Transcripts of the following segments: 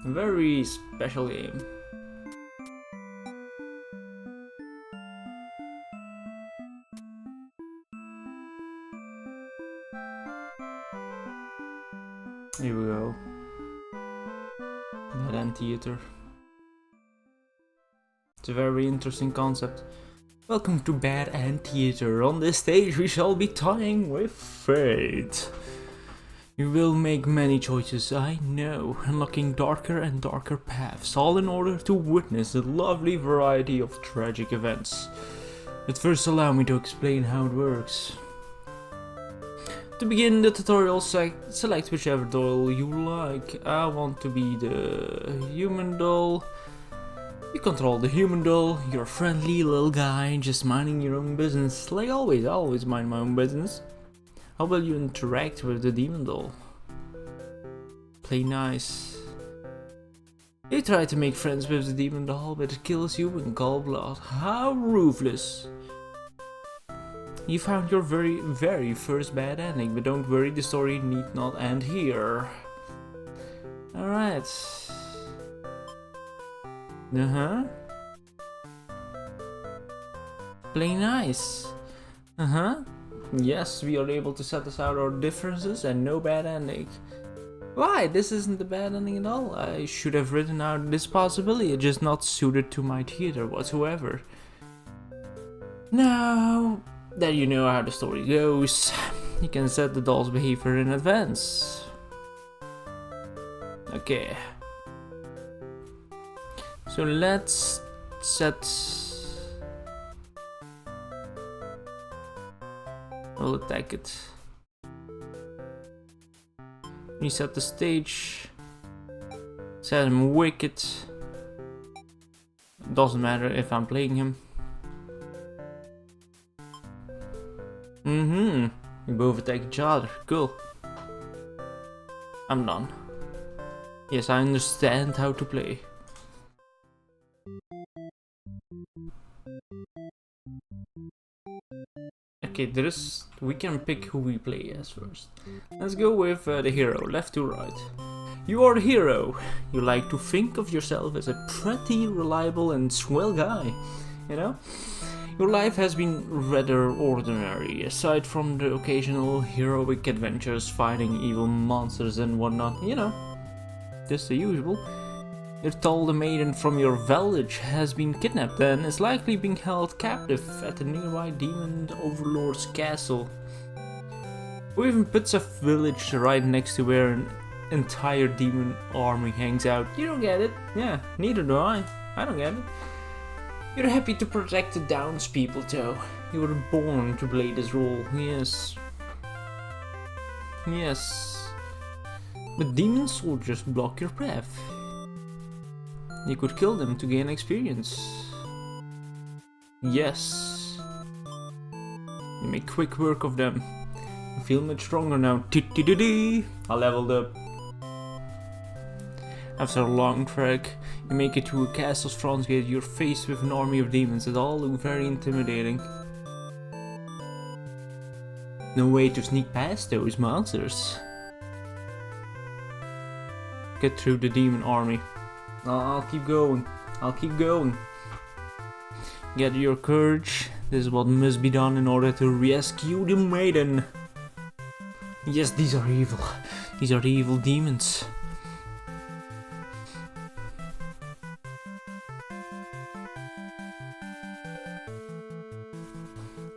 Very special game. Here we go. Bad End Theater. It's a very interesting concept. Welcome to Bad End Theater. On this stage we shall be toying with fate. You will make many choices, I know, unlocking darker and darker paths, all in order to witness a lovely variety of tragic events. But first allow me to explain how it works. To begin the tutorial, select whichever doll you like. I want to be the human doll. You control the human doll, you're a friendly little guy, just minding your own business. Like always, I always mind my own business. How will you interact with the demon doll? Play nice. You try to make friends with the demon doll, but it kills you in cold blood. How ruthless. You found your very first bad ending, but don't worry, the story need not end here. Alright. Play nice. Yes, we are able to set aside our differences and no bad ending. Why? This isn't a bad ending at all. I should have written out this possibility, it's just not suited to my theater whatsoever. Now that you know how the story goes, you can set the doll's behavior in advance. Okay. So let's set... We'll attack it. Reset the stage. Set him wicked. Doesn't matter if I'm playing him. We both attack each other. Cool. I'm done. Yes, I understand how to play. Okay, we can pick who we play as first. Let's go with the hero, left to right. You are the hero. You like to think of yourself as a pretty reliable and swell guy, you know? Your life has been rather ordinary, aside from the occasional heroic adventures fighting evil monsters and whatnot, you know, just the usual. You're told a maiden from your village has been kidnapped and is likely being held captive at the nearby demon overlord's castle. Who even puts a village right next to where an entire demon army hangs out? You don't get it. Yeah, neither do I. I don't get it. You're happy to protect the townspeople though. You were born to play this role, yes. Yes. But demon soldiers block your path. You could kill them to gain experience. Yes. You make quick work of them. I feel much stronger now. I leveled up. After a long trek, you make it to a castle's front gate. You're faced with an army of demons that all look very intimidating. No way to sneak past those monsters. Get through the demon army. I'll keep going. I'll keep going. Gather your courage. This is what must be done in order to rescue the maiden. Yes, these are evil. These are the evil demons.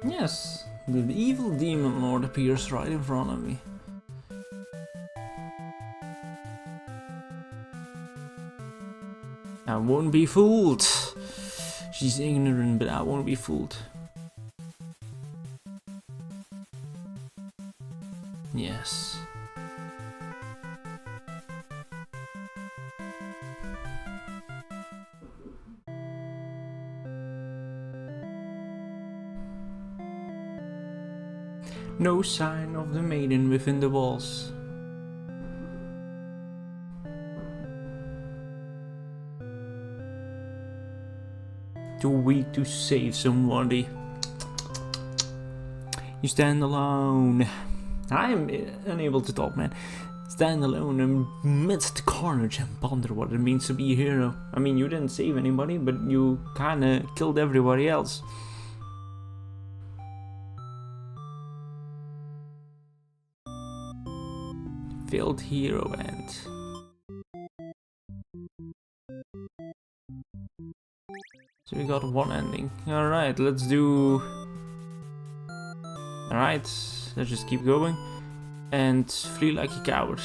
Yes, the evil demon lord appears right in front of me. I won't be fooled. She's ignorant, but I won't be fooled. Yes. No sign of the maiden within the walls. Too weak to save somebody. You stand alone. I am unable to talk, man. stand alone amidst the carnage and ponder what it means to be a hero. I mean, you didn't save anybody, but you kinda killed everybody else. Failed hero end. So we got one ending. Alright, let's do... Alright, let's just keep going. And flee like a coward.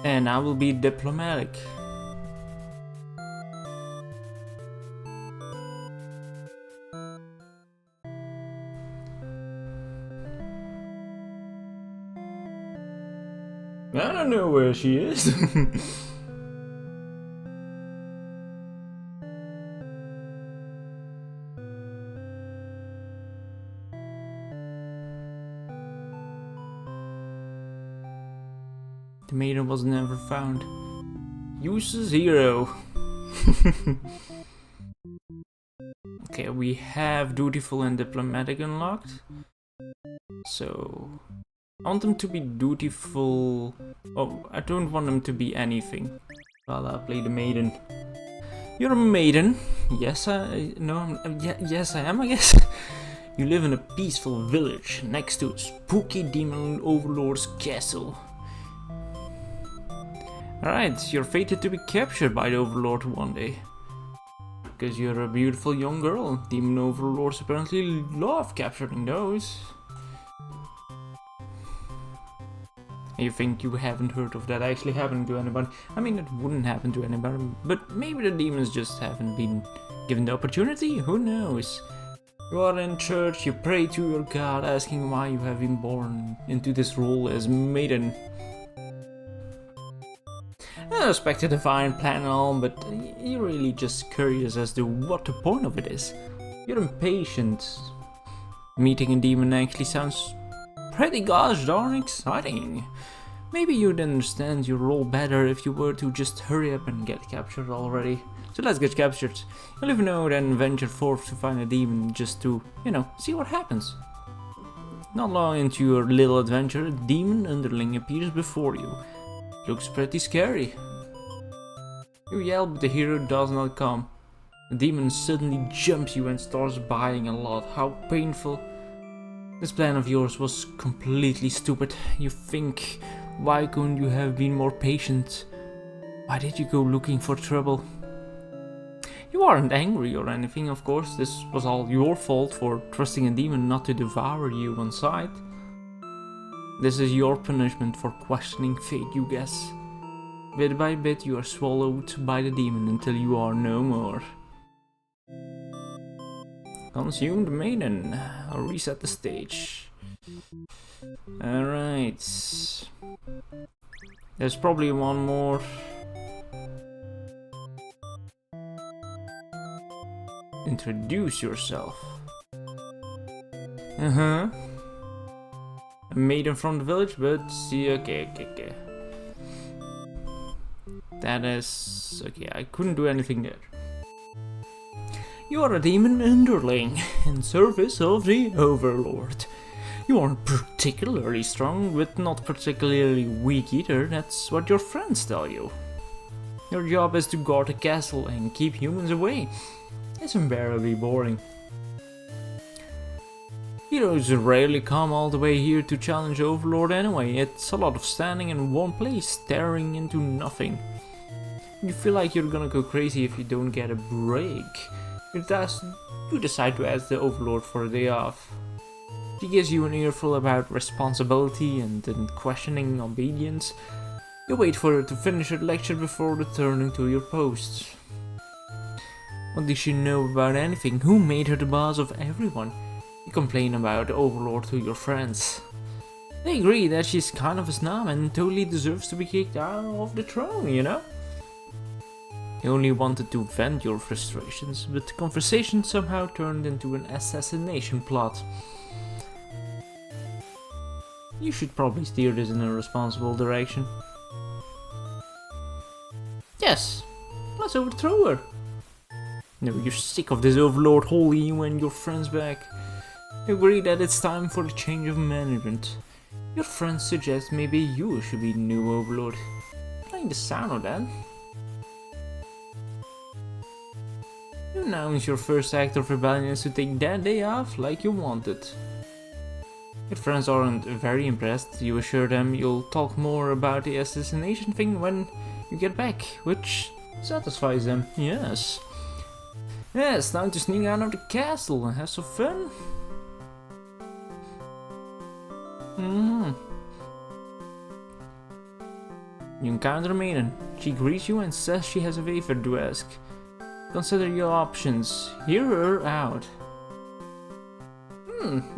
And I will be diplomatic. I don't know where she is. The maiden was never found. Useless hero. Okay, we have dutiful and diplomatic unlocked. So I want them to be dutiful. Oh, I don't want them to be anything. Well, I'll play the maiden. You're a maiden. Yes, yes, I am, I guess. You live in a peaceful village next to a spooky demon overlord's castle. Alright, you're fated to be captured by the overlord one day. Because you're a beautiful young girl. Demon overlords apparently love capturing those. You think you haven't heard of that actually happening to anybody? I mean, it wouldn't happen to anybody, but maybe the demons just haven't been given the opportunity? Who knows? You are in church, you pray to your god, asking why you have been born into this role as maiden. I respect the divine plan and all, but you're really just curious as to what the point of it is. You're impatient. Meeting a demon actually sounds pretty gosh darn exciting. Maybe you'd understand your role better if you were to just hurry up and get captured already. So let's get captured. You'll even know, then venture forth to find a demon just to, you know, see what happens. Not long into your little adventure, a demon underling appears before you. Looks pretty scary. You yell, but the hero does not come. The demon suddenly jumps you and starts biting a lot. How painful. This plan of yours was completely stupid. You think, why couldn't you have been more patient? Why did you go looking for trouble? You aren't angry or anything, of course. This was all your fault for trusting a demon not to devour you on sight. This is your punishment for questioning fate, you guess. Bit by bit you are swallowed by the demon until you are no more. Consume the maiden. I'll reset the stage. Alright. There's probably one more. Introduce yourself. A maiden from the village, but see, okay. That is... okay, I couldn't do anything there. You are a demon underling in service of the Overlord. You aren't particularly strong, but not particularly weak either. That's what your friends tell you. Your job is to guard the castle and keep humans away. It's unbearably boring. Heroes rarely come all the way here to challenge Overlord anyway. It's a lot of standing in one place, staring into nothing. You feel like you're gonna go crazy if you don't get a break. You decide to ask the Overlord for a day off. She gives you an earful about responsibility and then questioning obedience. You wait for her to finish her lecture before returning to your post. What does she know about anything? Who made her the boss of everyone? You complain about the Overlord to your friends. They agree that she's kind of a snob and totally deserves to be kicked out of the throne, you know? You only wanted to vent your frustrations, but the conversation somehow turned into an assassination plot. You should probably steer this in a responsible direction. Yes, let's overthrow her. No, you're sick of this Overlord holding you and your friends back. You agree that it's time for a change of management. Your friends suggest maybe you should be the new overlord. Playing the sound of that. You announce your first act of rebellion is to take that day off like you wanted. Your friends aren't very impressed. You assure them you'll talk more about the assassination thing when you get back, which satisfies them. Yes. Yes, time to sneak out of the castle and have some fun. You encounter a maiden. She greets you and says she has a favor to ask. Consider your options. Hear her out.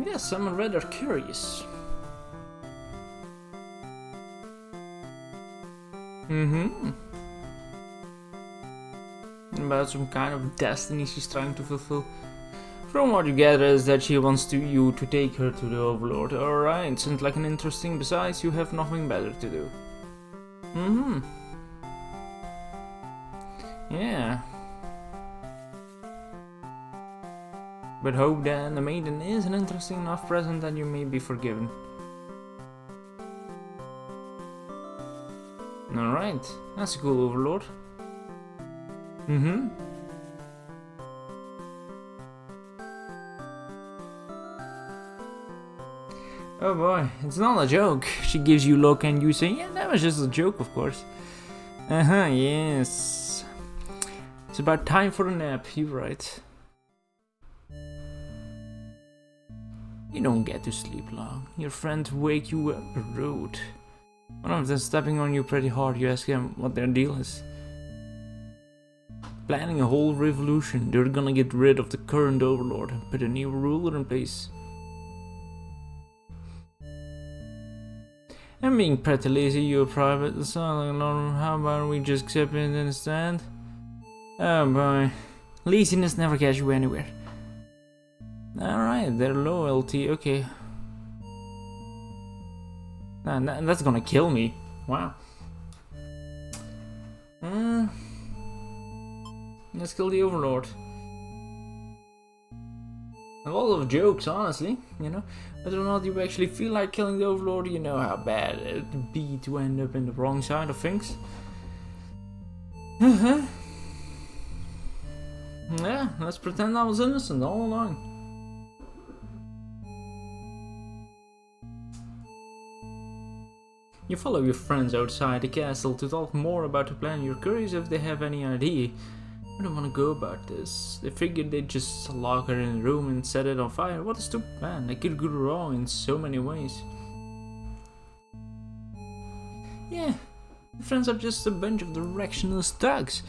Yes, I'm rather curious. About some kind of destiny she's trying to fulfill. From what you gather is that she wants you to take her to the Overlord. Alright, sounds like an interesting. Besides, you have nothing better to do. Yeah. But hope then the maiden is an interesting enough present that you may be forgiven. Alright, that's a cool Overlord. Oh boy, it's not a joke. She gives you a look and you say, yeah, that was just a joke, of course. Yes. It's about time for a nap, you're right. You don't get to sleep long. Your friends wake you up the road. One of them stepping on you pretty hard. You ask them what their deal is. Planning a whole revolution. They're gonna get rid of the current overlord and put a new ruler in place. I'm being pretty lazy, you're private. So how about we just accept it and stand? Oh boy. Laziness never gets you anywhere. Alright, their loyalty, okay. That's gonna kill me. Wow. Let's kill the Overlord. A lot of jokes, honestly, you know. Whether or not you actually feel like killing the Overlord, you know how bad it'd be to end up in the wrong side of things. Yeah, let's pretend I was innocent all along. You follow your friends outside the castle to talk more about the plan. You're curious if they have any idea. I don't want to go about this. They figured they'd just lock her in a room and set it on fire. What a stupid plan. They could go wrong in so many ways. Yeah, your friends are just a bunch of directionless thugs.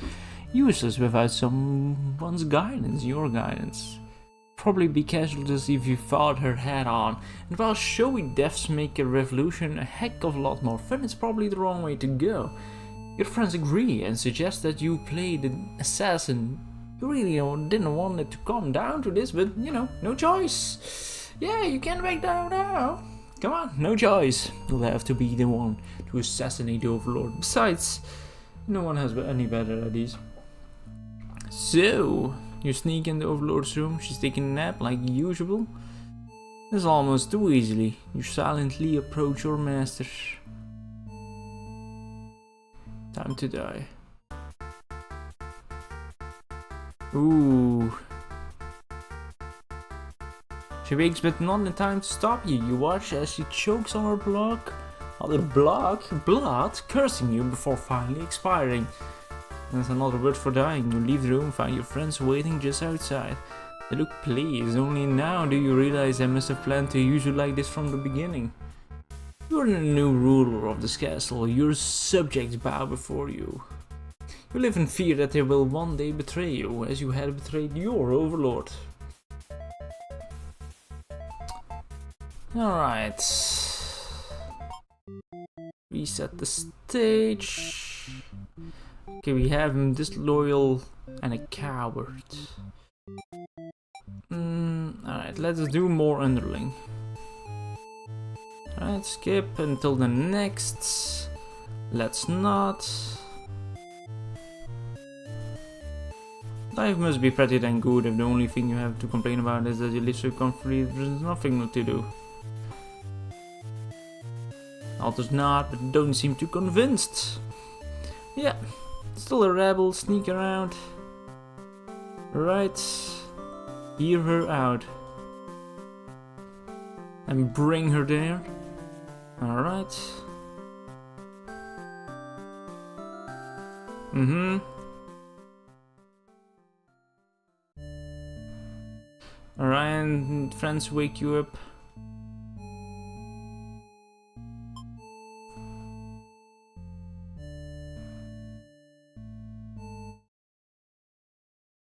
Useless without someone's guidance, your guidance. Probably be casualties if you fought her head on. And while showy deaths make a revolution a heck of a lot more fun, it's probably the wrong way to go. Your friends agree and suggest that you play the assassin. You really didn't want it to come down to this, but you know, no choice. Yeah, you can't back down now. Come on, no choice. You'll have to be the one to assassinate the Overlord. Besides, no one has any better ideas. So, you sneak in the Overlord's room. She's taking a nap like usual. This almost too easily. You silently approach your master. Time to die. Ooh. She wakes, but not in time to stop you. You watch as she chokes on her blood, cursing you before finally expiring. That's another word for dying. You leave the room, find your friends waiting just outside. They look pleased. Only now do you realize I must have planned to use you like this from the beginning. You're the new ruler of this castle. Your subjects bow before you. You live in fear that they will one day betray you, as you had betrayed your overlord. Alright. Reset the stage. Okay, we have him disloyal and a coward. Alright, let's do more underling. Alright, skip until the next. Let's not. Life must be pretty dang good if the only thing you have to complain about is that you live so comfortably there's nothing to do. Others not, but don't seem too convinced. Yeah, still a rebel, sneak around. Right, hear her out. And bring her there. Alright. Alright, friends wake you up.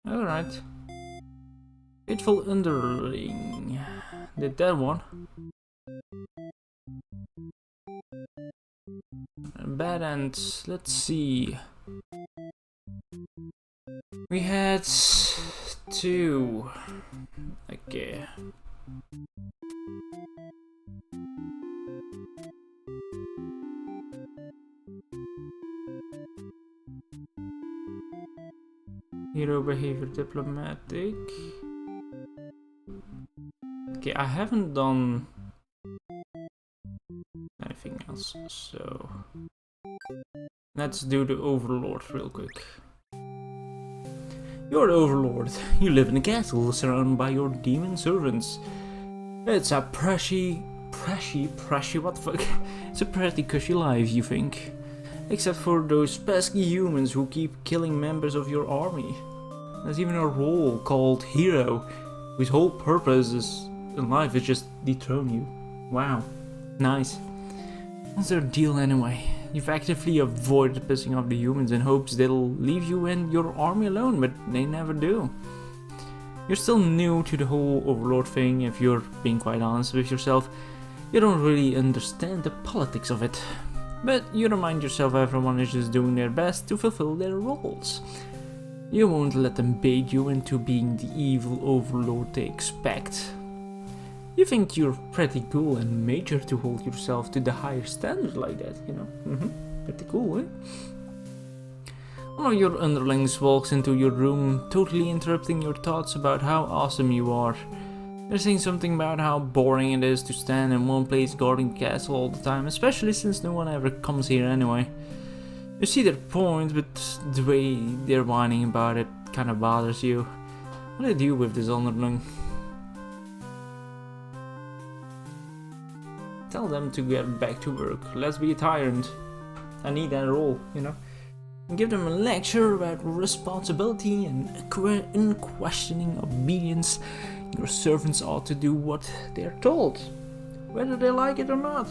Alright. Faithful underling. Did that one. Bad end. Let's see. We had 2. Okay. Hero behavior diplomatic. Okay, I haven't done anything else, so let's do the overlord real quick. You're the overlord. You live in a castle surrounded by your demon servants. It's a pretty, what the fuck? It's a pretty cushy life, you think? Except for those pesky humans who keep killing members of your army. There's even a role called hero, whose whole purpose in life is just dethrone you. Wow, nice. What's their deal anyway? You've actively avoided pissing off the humans in hopes they'll leave you and your army alone, but they never do. You're still new to the whole overlord thing. If you're being quite honest with yourself, you don't really understand the politics of it. But you remind yourself everyone is just doing their best to fulfill their roles. You won't let them bait you into being the evil overlord they expect. You think you're pretty cool and major to hold yourself to the higher standard like that, you know? Pretty cool, eh? One of your underlings walks into your room, totally interrupting your thoughts about how awesome you are. They're saying something about how boring it is to stand in one place guarding the castle all the time, especially since no one ever comes here anyway. You see their point, but the way they're whining about it kinda bothers you. What do you do with this underling? Tell them to get back to work. Let's be a tyrant. I need that role, you know? And give them a lecture about responsibility and unquestioning obedience. Your servants ought to do what they're told, whether they like it or not.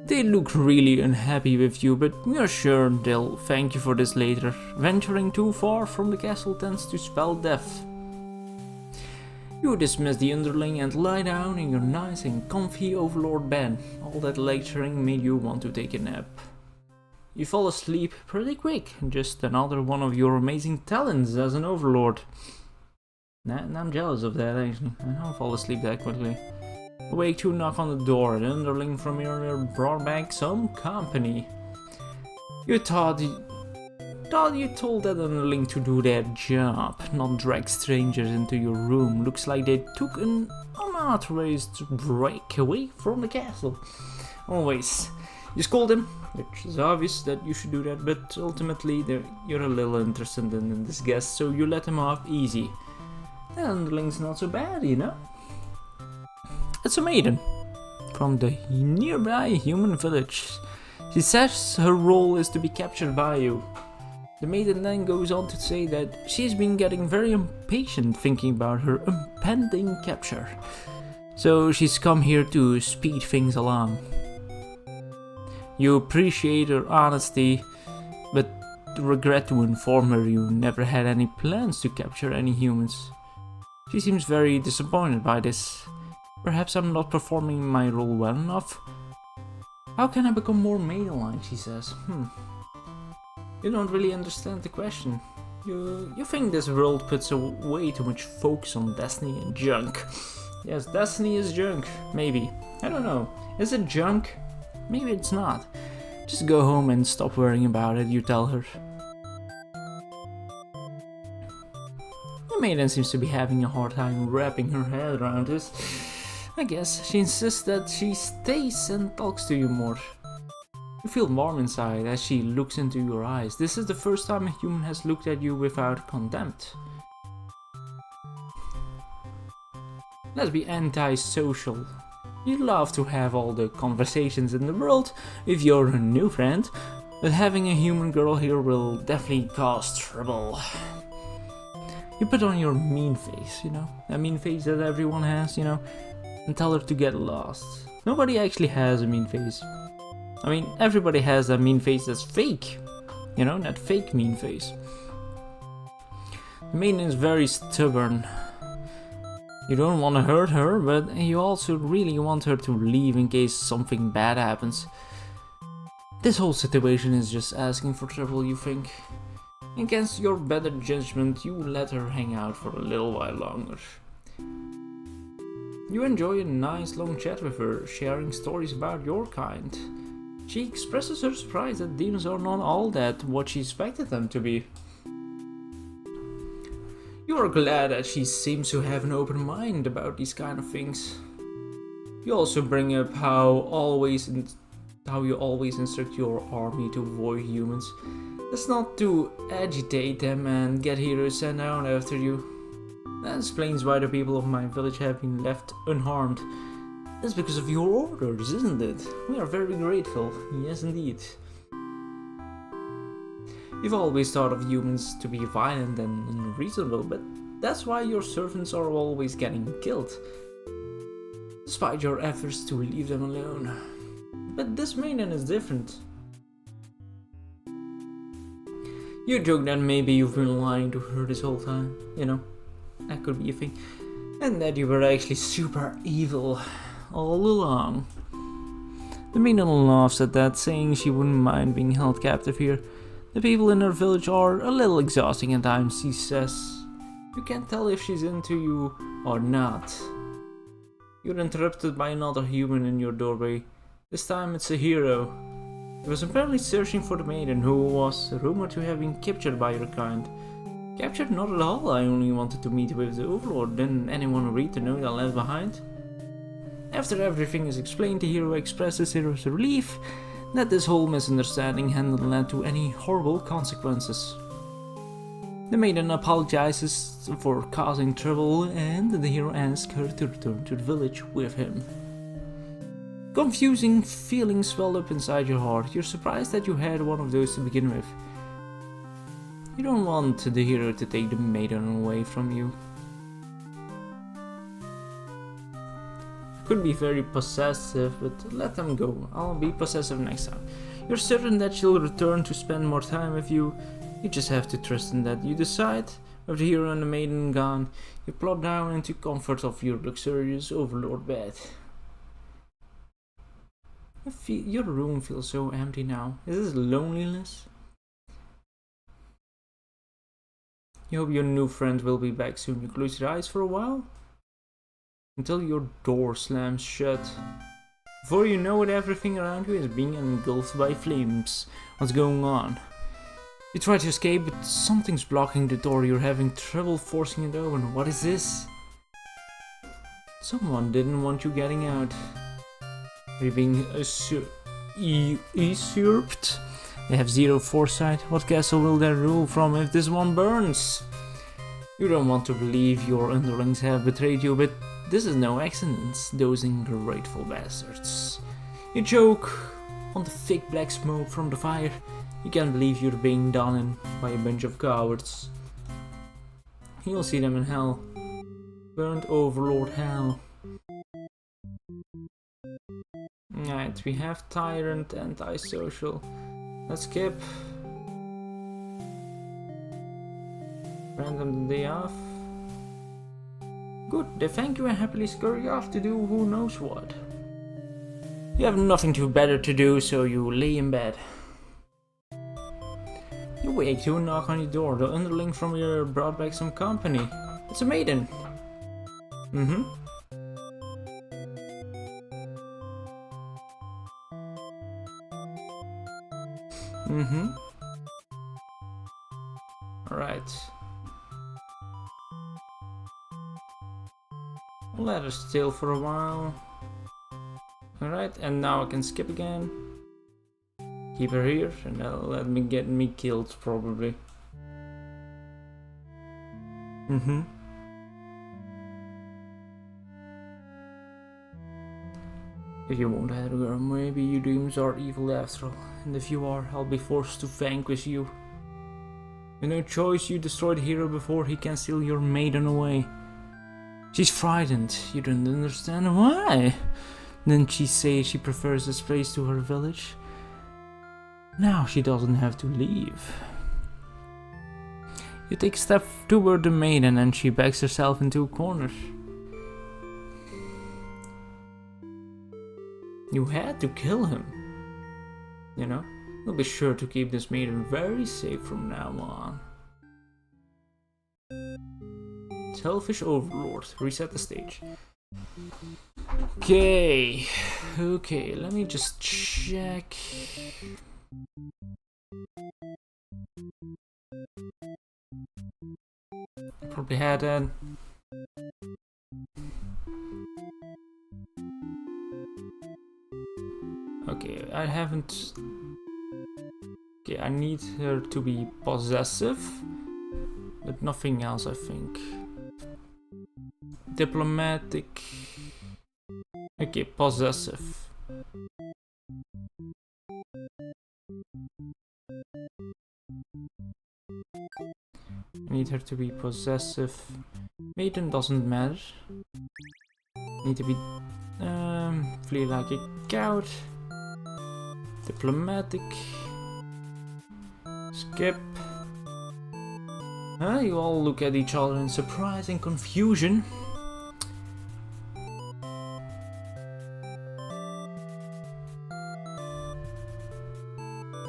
They look really unhappy with you, but you're sure they'll thank you for this later. Venturing too far from the castle tends to spell death. You dismiss the underling and lie down in your nice and comfy overlord bed. All that lecturing made you want to take a nap. You fall asleep pretty quick, just another one of your amazing talents as an overlord. I'm jealous of that actually, I don't fall asleep that quickly. Awake to knock on the door, the underling from earlier brought back some company. You thought you told that underling to do their job, not drag strangers into your room. Looks like they took an unauthorized break away from the castle. Always. You scold him, which is obvious that you should do that, but ultimately you're a little interested in this guest, so you let him off easy. The underling's not so bad, you know? It's a maiden from the nearby human village. She says her role is to be captured by you. The maiden then goes on to say that she's been getting very impatient thinking about her impending capture. So she's come here to speed things along. You appreciate her honesty, but regret to inform her you never had any plans to capture any humans. She seems very disappointed by this. Perhaps I'm not performing my role well enough. How can I become more maiden-like, she says. You don't really understand the question. You think this world puts way too much focus on destiny and junk. Yes, destiny is junk, maybe. I don't know. Is it junk? Maybe it's not. Just go home and stop worrying about it, you tell her. maiden seems to be having a hard time wrapping her head around this. I guess she insists that she stays and talks to you more. You feel warm inside as she looks into your eyes. This is the first time a human has looked at you without contempt. Let's be antisocial. You love to have all the conversations in the world if you're a new friend, but having a human girl here will definitely cause trouble. You put on your mean face, that mean face that everyone has, and tell her to get lost. Nobody actually has a mean face. I mean, everybody has a mean face that's fake, that fake mean face. The maiden is very stubborn. You don't want to hurt her, but you also really want her to leave in case something bad happens. This whole situation is just asking for trouble, you think. Against your better judgment, you let her hang out for a little while longer. You enjoy a nice long chat with her, sharing stories about your kind. She expresses her surprise that demons are not all that what she expected them to be. You are glad that she seems to have an open mind about these kind of things. You also bring up how you always instruct your army to avoid humans. That's not to agitate them and get heroes sent out after you. That explains why the people of my village have been left unharmed. That's because of your orders, isn't it? We are very grateful, yes indeed. You've always thought of humans to be violent and unreasonable, but that's why your servants are always getting killed, despite your efforts to leave them alone. But this maiden is different. You joke that maybe you've been lying to her this whole time, that could be a thing, and that you were actually super evil all along. The maiden laughs at that, saying she wouldn't mind being held captive here. The people in her village are a little exhausting at times, she says. You can't tell if she's into you or not. You're interrupted by another human in your doorway. This time it's a hero. He was apparently searching for the maiden, who was rumored to have been captured by your kind. Captured? Not at all, I only wanted to meet with the overlord. Didn't anyone read the note I left behind? After everything is explained, the hero expresses his relief that this whole misunderstanding hadn't led to any horrible consequences. The maiden apologizes for causing trouble, and the hero asks her to return to the village with him. Confusing feelings swell up inside your heart. You're surprised that you had one of those to begin with. You don't want the hero to take the maiden away from you. Could be very possessive, but let them go. I'll be possessive next time. You're certain that she'll return to spend more time with you. You just have to trust in that. You decide, with the hero and the maiden gone, you plot down into comfort of your luxurious overlord bed. Your room feels so empty now. Is this loneliness? You hope your new friend will be back soon. You close your eyes for a while until your door slams shut. Before you know it, everything around you is being engulfed by flames. What's going on? You try to escape, but something's blocking the door. You're having trouble forcing it open. What is this? Someone didn't want you getting out. Are you being usurped? They have zero foresight. What castle will they rule from if this one burns? You don't want to believe your underlings have betrayed you, but this is no accident. Those ungrateful bastards. You choke on the thick black smoke from the fire. You can't believe you're being done in by a bunch of cowards. You'll see them in hell. Burnt overlord hell. Right, we have tyrant, antisocial. Let's skip. Random day off. Good, they thank you and happily scurry off to do who knows what. You have nothing better to do, so you lay in bed. You wake to a knock on your door. The underling from your brought back some company. It's a maiden. Alright. Let her still for a while. Alright, and now I can skip again. Keep her here, and that'll let me get me killed, probably. If you won't have her, maybe your dreams are evil after all. And if you are, I'll be forced to vanquish you. With no choice, you destroy the hero before he can steal your maiden away. She's frightened. You don't understand why. Then she says she prefers this place to her village. Now she doesn't have to leave. You take a step toward the maiden and she backs herself into a corner. You had to kill him. You know? We'll be sure to keep this maiden very safe from now on. Selfish Overlord. Reset the stage. Okay, let me just check. Probably had that. Okay, I haven't. Okay, I need her to be possessive, but nothing else, I think. Diplomatic. Okay, possessive. I need her to be possessive. Maiden doesn't matter. Need to be flee like a coward. Diplomatic. Skip. You all look at each other in surprise and confusion.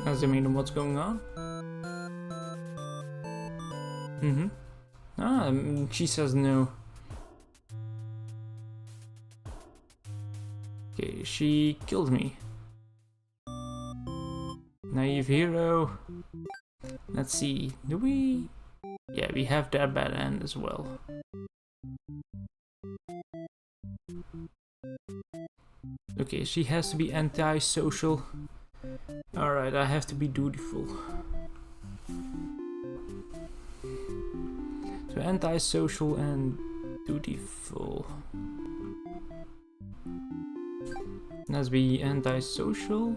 As I mean, what's going on? She says no. Okay, she killed me. Naive hero. Let's see, do we? Yeah, we have that bad end as well. Okay, she has to be anti-social. Alright, I have to be dutiful. So anti-social and dutiful. Let's be anti-social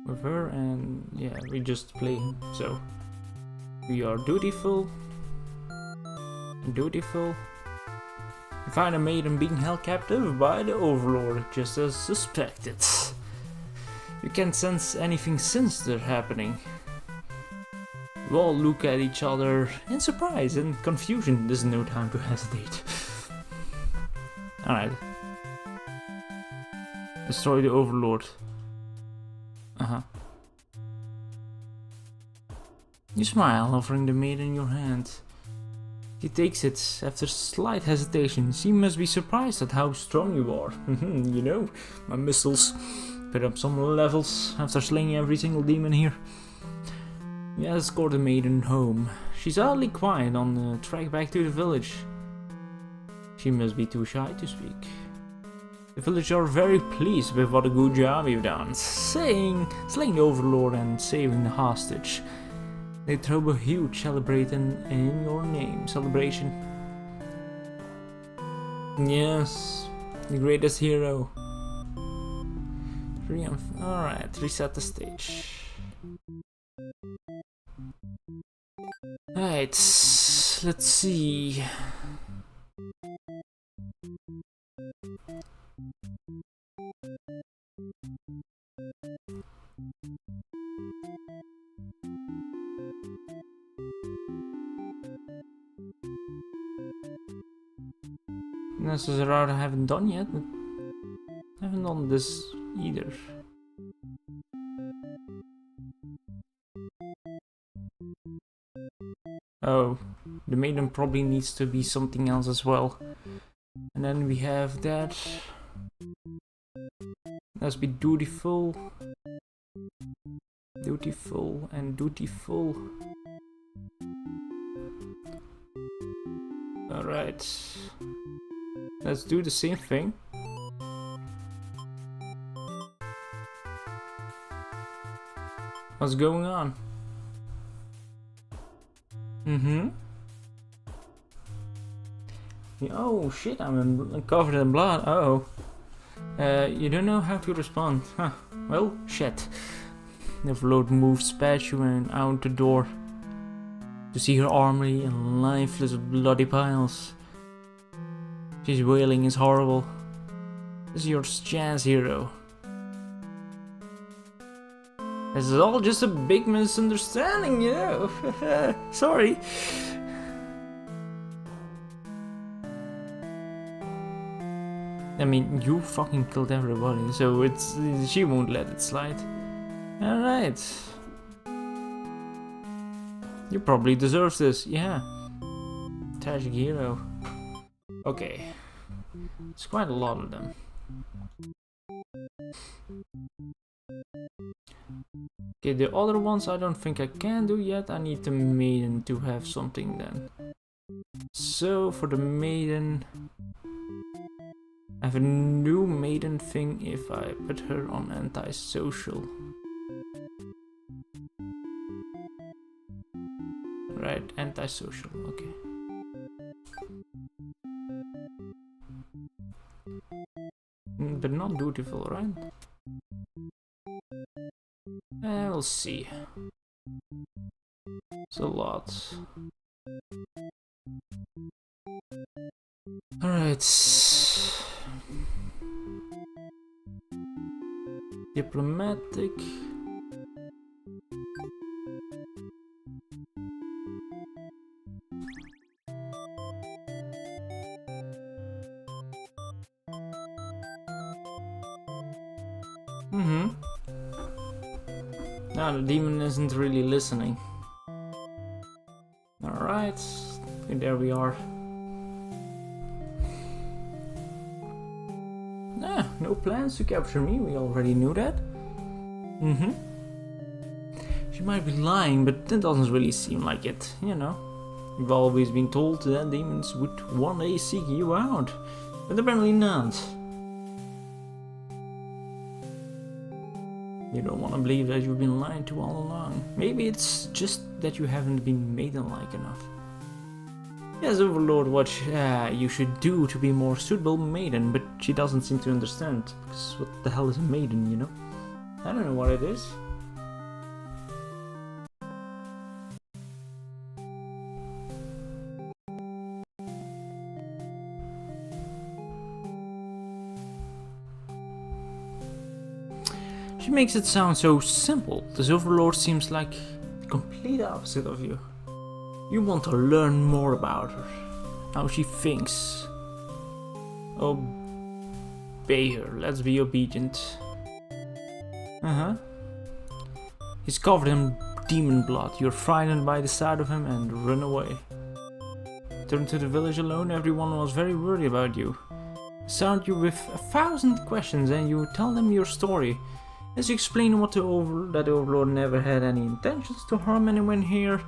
with her, and yeah, we just play him. So we are dutiful. Dutiful. We find a maiden being held captive by the Overlord, just as suspected. You can't sense anything sinister happening. We all look at each other in surprise and confusion. There's no time to hesitate. Alright. Destroy the Overlord. You smile, offering the maiden your hand. She takes it after slight hesitation. She must be surprised at how strong you are. You know, my missiles put up some levels after slaying every single demon here. We escort the maiden home. She's oddly quiet on the track back to the village. She must be too shy to speak. The villagers are very pleased with what a good job you've done, slaying the Overlord and saving the hostage. They throw a huge celebration in your name. Celebration. Yes, the greatest hero. Alright, reset the stage. Alright, let's see. This is a route I haven't done yet, but I haven't done this either. Oh, the maiden probably needs to be something else as well. And then we have that. Let's be dutiful. Dutiful and dutiful. Alright. let's do the same thing. What's going on? Oh shit, I'm covered in blood. Oh. You don't know how to respond. Huh. Well, shit. The Overlord moves past you and out the door. To see her armory and lifeless bloody piles. She's wailing is horrible. This is your chance, hero. This is all just a big misunderstanding, you know. Sorry. I mean, you fucking killed everybody, so she won't let it slide. Alright. You probably deserve this, yeah. Tragic hero. Okay. It's quite a lot of them. Okay, the other ones I don't think I can do yet. I need the maiden to have something then. So, for the maiden... I have a new maiden thing if I put her on antisocial. Right, antisocial, okay. But not dutiful, right? We'll see. It's a lot. Alright. Diplomatic. No, the demon isn't really listening. Alright, there we are. No plans to capture me, we already knew that. She might be lying, but that doesn't really seem like it, you know. You've always been told that demons would one day seek you out, but apparently not. You don't want to believe that you've been lied to all along. Maybe it's just that you haven't been maiden-like enough. Yes, Overlord, what you should do to be more suitable maiden, but she doesn't seem to understand. Because what the hell is a maiden, you know? I don't know what it is. She makes it sound so simple. This Overlord seems like the complete opposite of you. You want to learn more about her, how she thinks. Obey her, let's be obedient. He's covered in demon blood. You're frightened by the sight of him and run away. Turn to the village alone, everyone was very worried about you. Surround you with 1,000 questions and you tell them your story. As you explain that the Overlord never had any intentions to harm anyone here,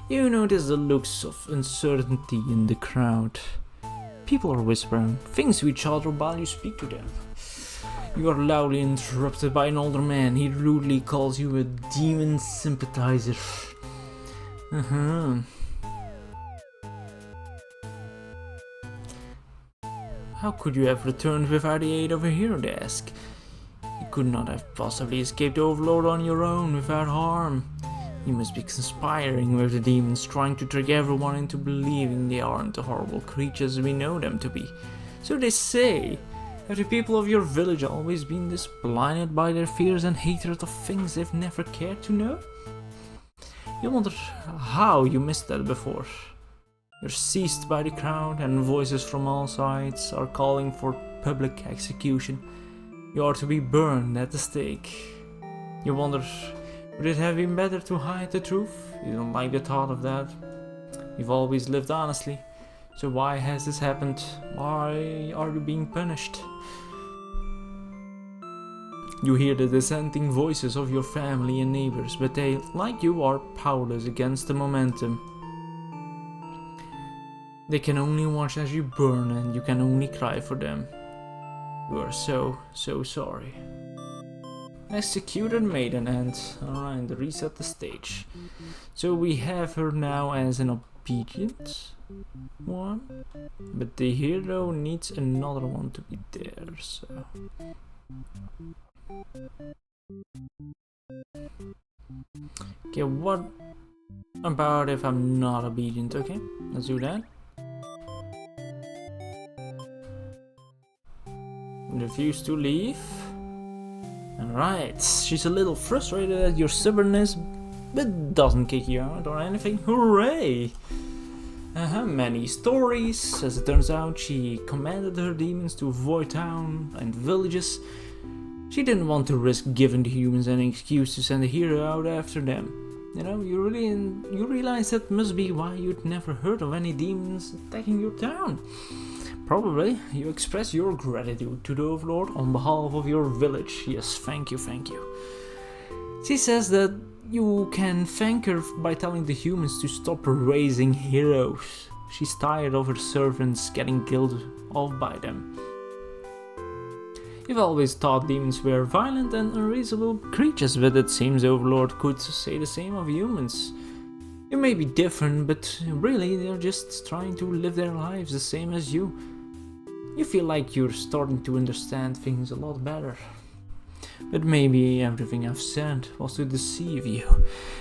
you notice the looks of uncertainty in the crowd. People are whispering things to each other while you speak to them. You are loudly interrupted by an older man. He rudely calls you a demon sympathizer. How could you have returned without the aid of a hero, they ask. You could not have possibly escaped the Overlord on your own without harm. You must be conspiring with the demons, trying to trick everyone into believing they aren't the horrible creatures we know them to be. So they say. Have the people of your village always been this blinded by their fears and hatred of things they've never cared to know? You wonder how you missed that before. You're seized by the crowd and voices from all sides are calling for public execution. You are to be burned at the stake. You wonder, would it have been better to hide the truth? You don't like the thought of that. You've always lived honestly. So why has this happened? Why are you being punished? You hear the dissenting voices of your family and neighbors, but they, like you, are powerless against the momentum. They can only watch as you burn and you can only cry for them. You are so sorry. Executed maiden and alright, reset the stage. So we have her now as an obedient one, but the hero needs another one to be there, so... Okay, what about if I'm not obedient? Okay, let's do that. Refuse to leave. Alright, she's a little frustrated at your stubbornness, but doesn't kick you out or anything. Hooray! Many stories. As it turns out, she commanded her demons to avoid town and villages. She didn't want to risk giving the humans any excuse to send a hero out after them. You know, you realize that must be why you'd never heard of any demons attacking your town. Probably, you express your gratitude to the Overlord on behalf of your village. Yes, thank you, thank you. She says that you can thank her by telling the humans to stop raising heroes. She's tired of her servants getting killed off by them. You've always thought demons were violent and unreasonable creatures, but it seems Overlord could say the same of humans. You may be different, but really they're just trying to live their lives the same as you. You feel like you're starting to understand things a lot better. But maybe everything I've said was to deceive you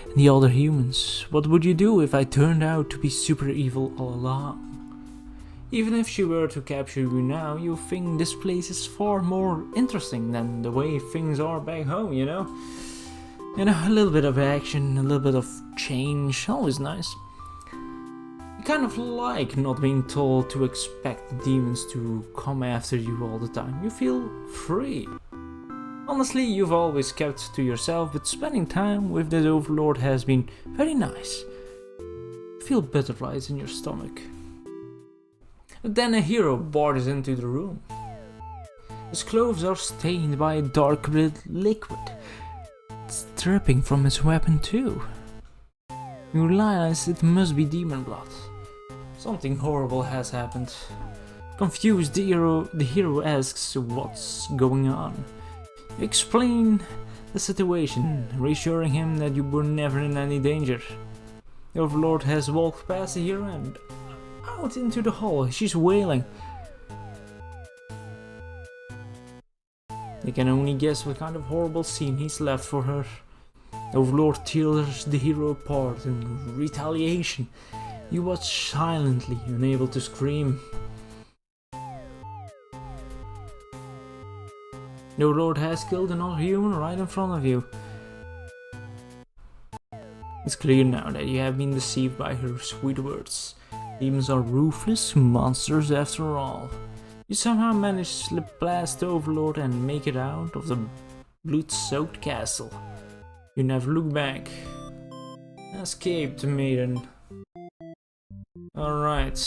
and the other humans. What would you do if I turned out to be super evil all along? Even if she were to capture you now, you think this place is far more interesting than the way things are back home, you know? You know, a little bit of action, a little bit of change, always nice. You kind of like not being told to expect the demons to come after you all the time. You feel free. Honestly, you've always kept to yourself, but spending time with this Overlord has been very nice. You feel butterflies in your stomach. But then a hero barges into the room. His clothes are stained by a dark red liquid. It's dripping from his weapon too. You realize it must be demon blood. Something horrible has happened. Confused, the hero asks what's going on. You explain the situation, reassuring him that you were never in any danger. The Overlord has walked past the hero and out into the hall. She's wailing. They can only guess what kind of horrible scene he's left for her. The Overlord tears the hero apart in retaliation. You watch silently, unable to scream. The Overlord has killed another human right in front of you. It's clear now that you have been deceived by her sweet words. Demons are ruthless monsters after all. You somehow manage to slip past the Overlord and make it out of the blood-soaked castle. You never look back. Escaped, maiden. Alright.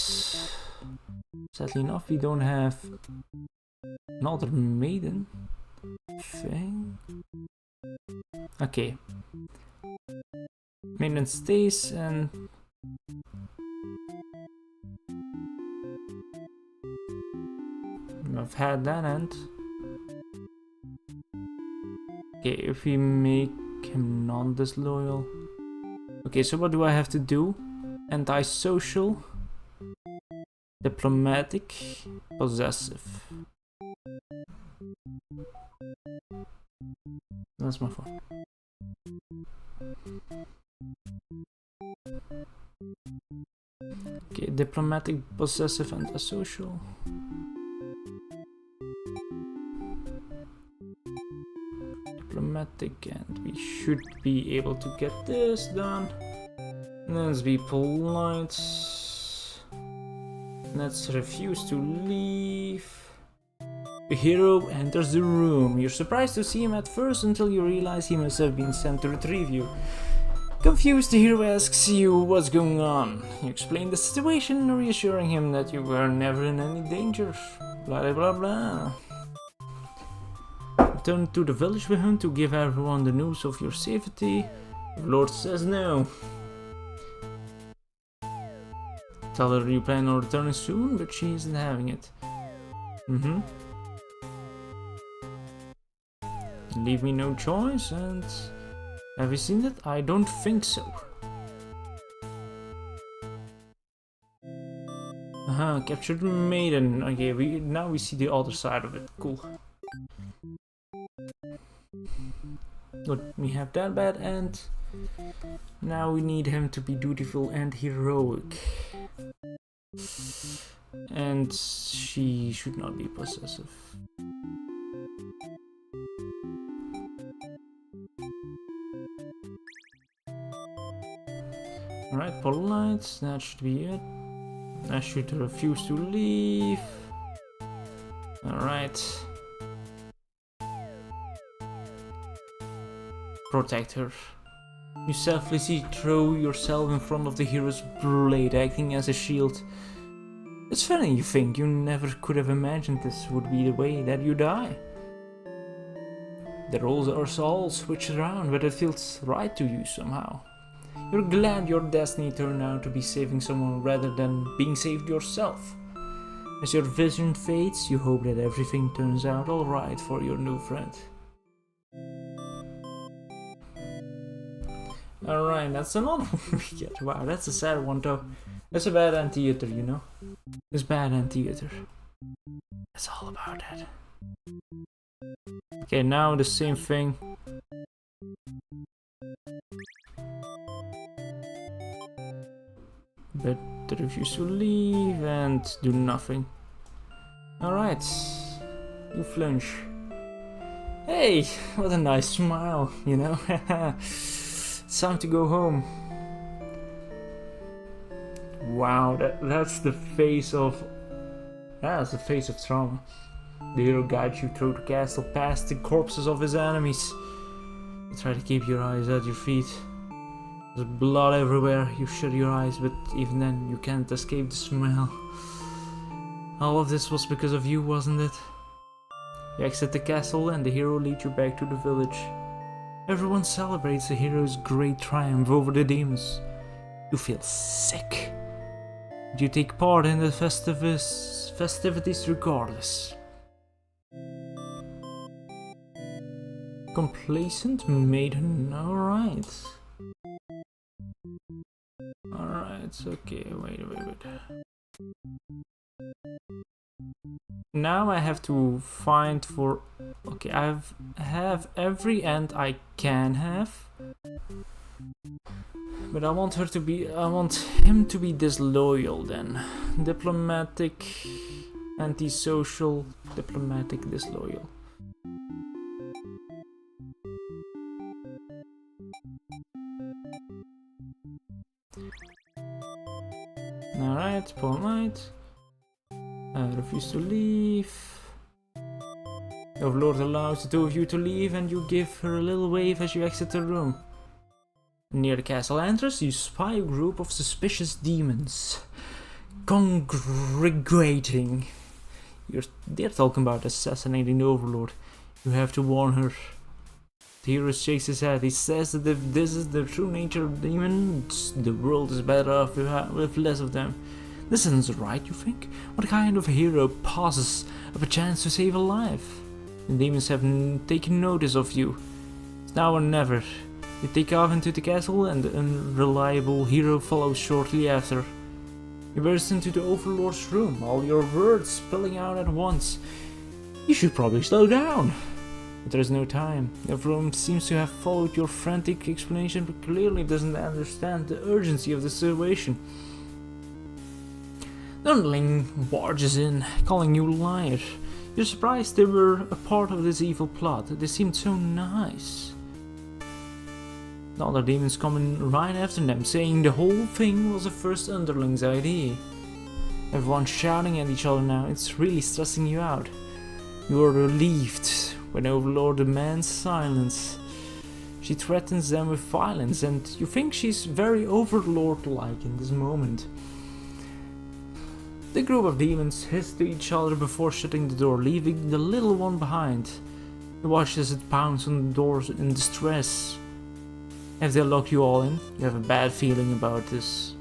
Sadly enough, we don't have another maiden thing. Okay. Maiden stays and... I've had that end. Okay, if we make him non-disloyal. Okay, so what do I have to do? Antisocial, diplomatic, possessive. That's my phone. Okay, diplomatic, possessive, antisocial. Diplomatic, and we should be able to get this done. Let's be polite. Let's refuse to leave. The hero enters the room. You're surprised to see him at first until you realize he must have been sent to retrieve you. Confused, the hero asks you what's going on. You explain the situation, reassuring him that you were never in any danger. Blah blah blah. Return to the village with him to give everyone the news of your safety. The Lord says no. Tell her you plan on returning soon, but she isn't having it. Leave me no choice, and have you seen it? I don't think so. Captured maiden. Okay, now we see the other side of it. Cool. Good, we have that bad end. Now we need him to be dutiful and heroic. And she should not be possessive. Alright, polite, that should be it. I should refuse to leave. Alright. Protect her. You selflessly throw yourself in front of the hero's blade, acting as a shield. It's funny you think you never could have imagined this would be the way that you die. The roles are all switched around, but it feels right to you somehow. You're glad your destiny turned out to be saving someone rather than being saved yourself. As your vision fades, you hope that everything turns out alright for your new friend. Alright, that's another one we get. Wow, that's a sad one though. That's a bad anti-theater, you know? It's bad anti-theater. It's all about that. Okay, now the same thing. But they refuse to leave and do nothing. Alright, you flinch. Hey, what a nice smile, you know? It's time to go home. Wow, that's the face of... Yeah, that's the face of trauma. The hero guides you through the castle past the corpses of his enemies. You try to keep your eyes at your feet. There's blood everywhere, you shut your eyes, but even then you can't escape the smell. All of this was because of you, wasn't it? You exit the castle and the hero leads you back to the village. Everyone celebrates the hero's great triumph over the demons. You feel sick. But you take part in the festivities regardless. Complacent maiden, alright. Alright, okay, wait. Now I have to find for... Okay, I have every end I can have. But I want her to be... I want him to be disloyal then. Diplomatic, antisocial, diplomatic, disloyal. Alright, polite. Refuse to leave. The Overlord allows the two of you to leave and you give her a little wave as you exit the room. Near the castle entrance, you spy a group of suspicious demons congregating. They're talking about assassinating the Overlord. You have to warn her. The hero shakes his head. He says that if this is the true nature of demons, the world is better off with less of them. This isn't right, you think? What kind of hero passes up a chance to save a life? The demons have taken notice of you. It's now or never. You take off into the castle and the unreliable hero follows shortly after. You burst into the Overlord's room, all your words spilling out at once. You should probably slow down. But there is no time. The room seems to have followed your frantic explanation but clearly doesn't understand the urgency of the situation. The underling barges in, calling you liar. You're surprised they were a part of this evil plot. They seemed so nice. The other demons come in right after them, saying the whole thing was the first underling's idea. Everyone's shouting at each other now. It's really stressing you out. You are relieved when Overlord demands silence. She threatens them with violence, and you think she's very Overlord-like in this moment. The group of demons hiss to each other before shutting the door, leaving the little one behind. You watch as it pounds on the doors in distress. If they lock you all in, you have a bad feeling about this.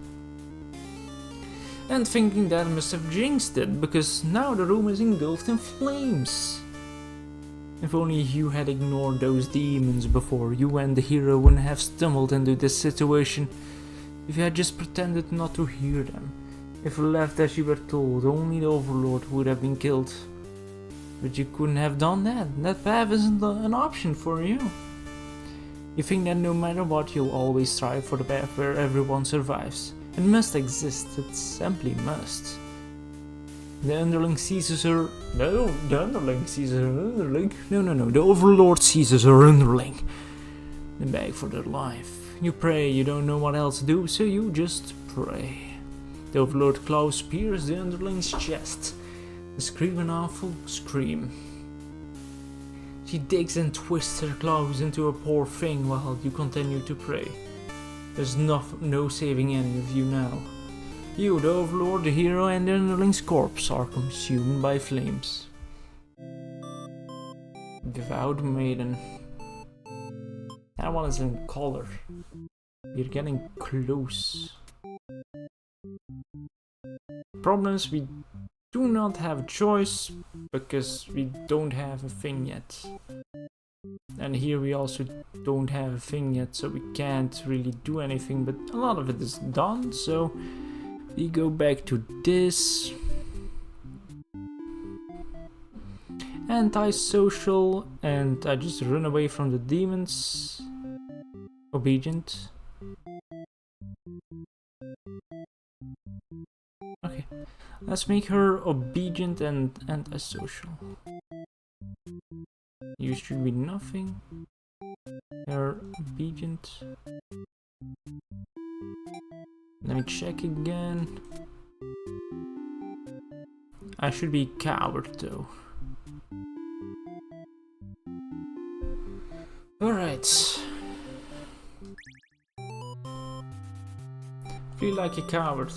and thinking that must have jinxed it, because now the room is engulfed in flames. If only you had ignored those demons before, you and the hero wouldn't have stumbled into this situation. If you had just pretended not to hear them. If left as you were told, only the Overlord would have been killed. But you couldn't have done that. That path isn't an option for you. You think that no matter what, you'll always strive for the path where everyone survives. It must exist, it simply must. The underling seizes her... No, the underling seizes her underling. No, the Overlord seizes her underling. They beg for their life. You pray, you don't know what else to do, so you just pray. The Overlord claws pierce the underling's chest. They scream an awful scream. She digs and twists her claws into her poor thing while you continue to pray. There's no saving any of you now. You, the Overlord, the hero, and the underling's corpse are consumed by flames. Devout Maiden. That one is in color. We're getting close. Problems, we do not have a choice because we don't have a thing yet. And here we also don't have a thing yet, so we can't really do anything, but a lot of it is done, so we go back to this. Antisocial, and I just run away from the demons. Obedient. Okay, let's make her obedient and antisocial. You should be nothing. You're obedient. Let me check again. I should be coward though. Alright. Feel like a coward.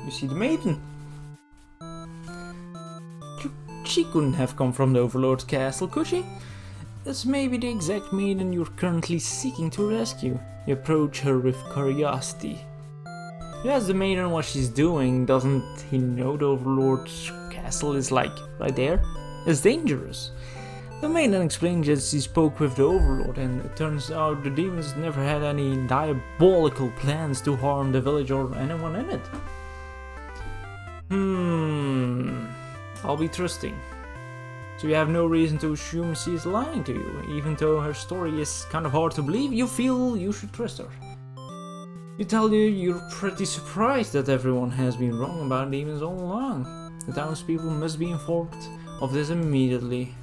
You see the maiden? She couldn't have come from the Overlord's castle, could she? This may be the exact maiden you're currently seeking to rescue. You approach her with curiosity. You ask the maiden what she's doing. Doesn't he know the Overlord's castle is like right there? It's dangerous. The maiden explains that she spoke with the Overlord, and it turns out the demons never had any diabolical plans to harm the village or anyone in it. I'll be trusting. So you have no reason to assume she's lying to you. Even though her story is kind of hard to believe, you feel you should trust her. You tell you you're pretty surprised that everyone has been wrong about demons all along. The townspeople must be informed of this immediately.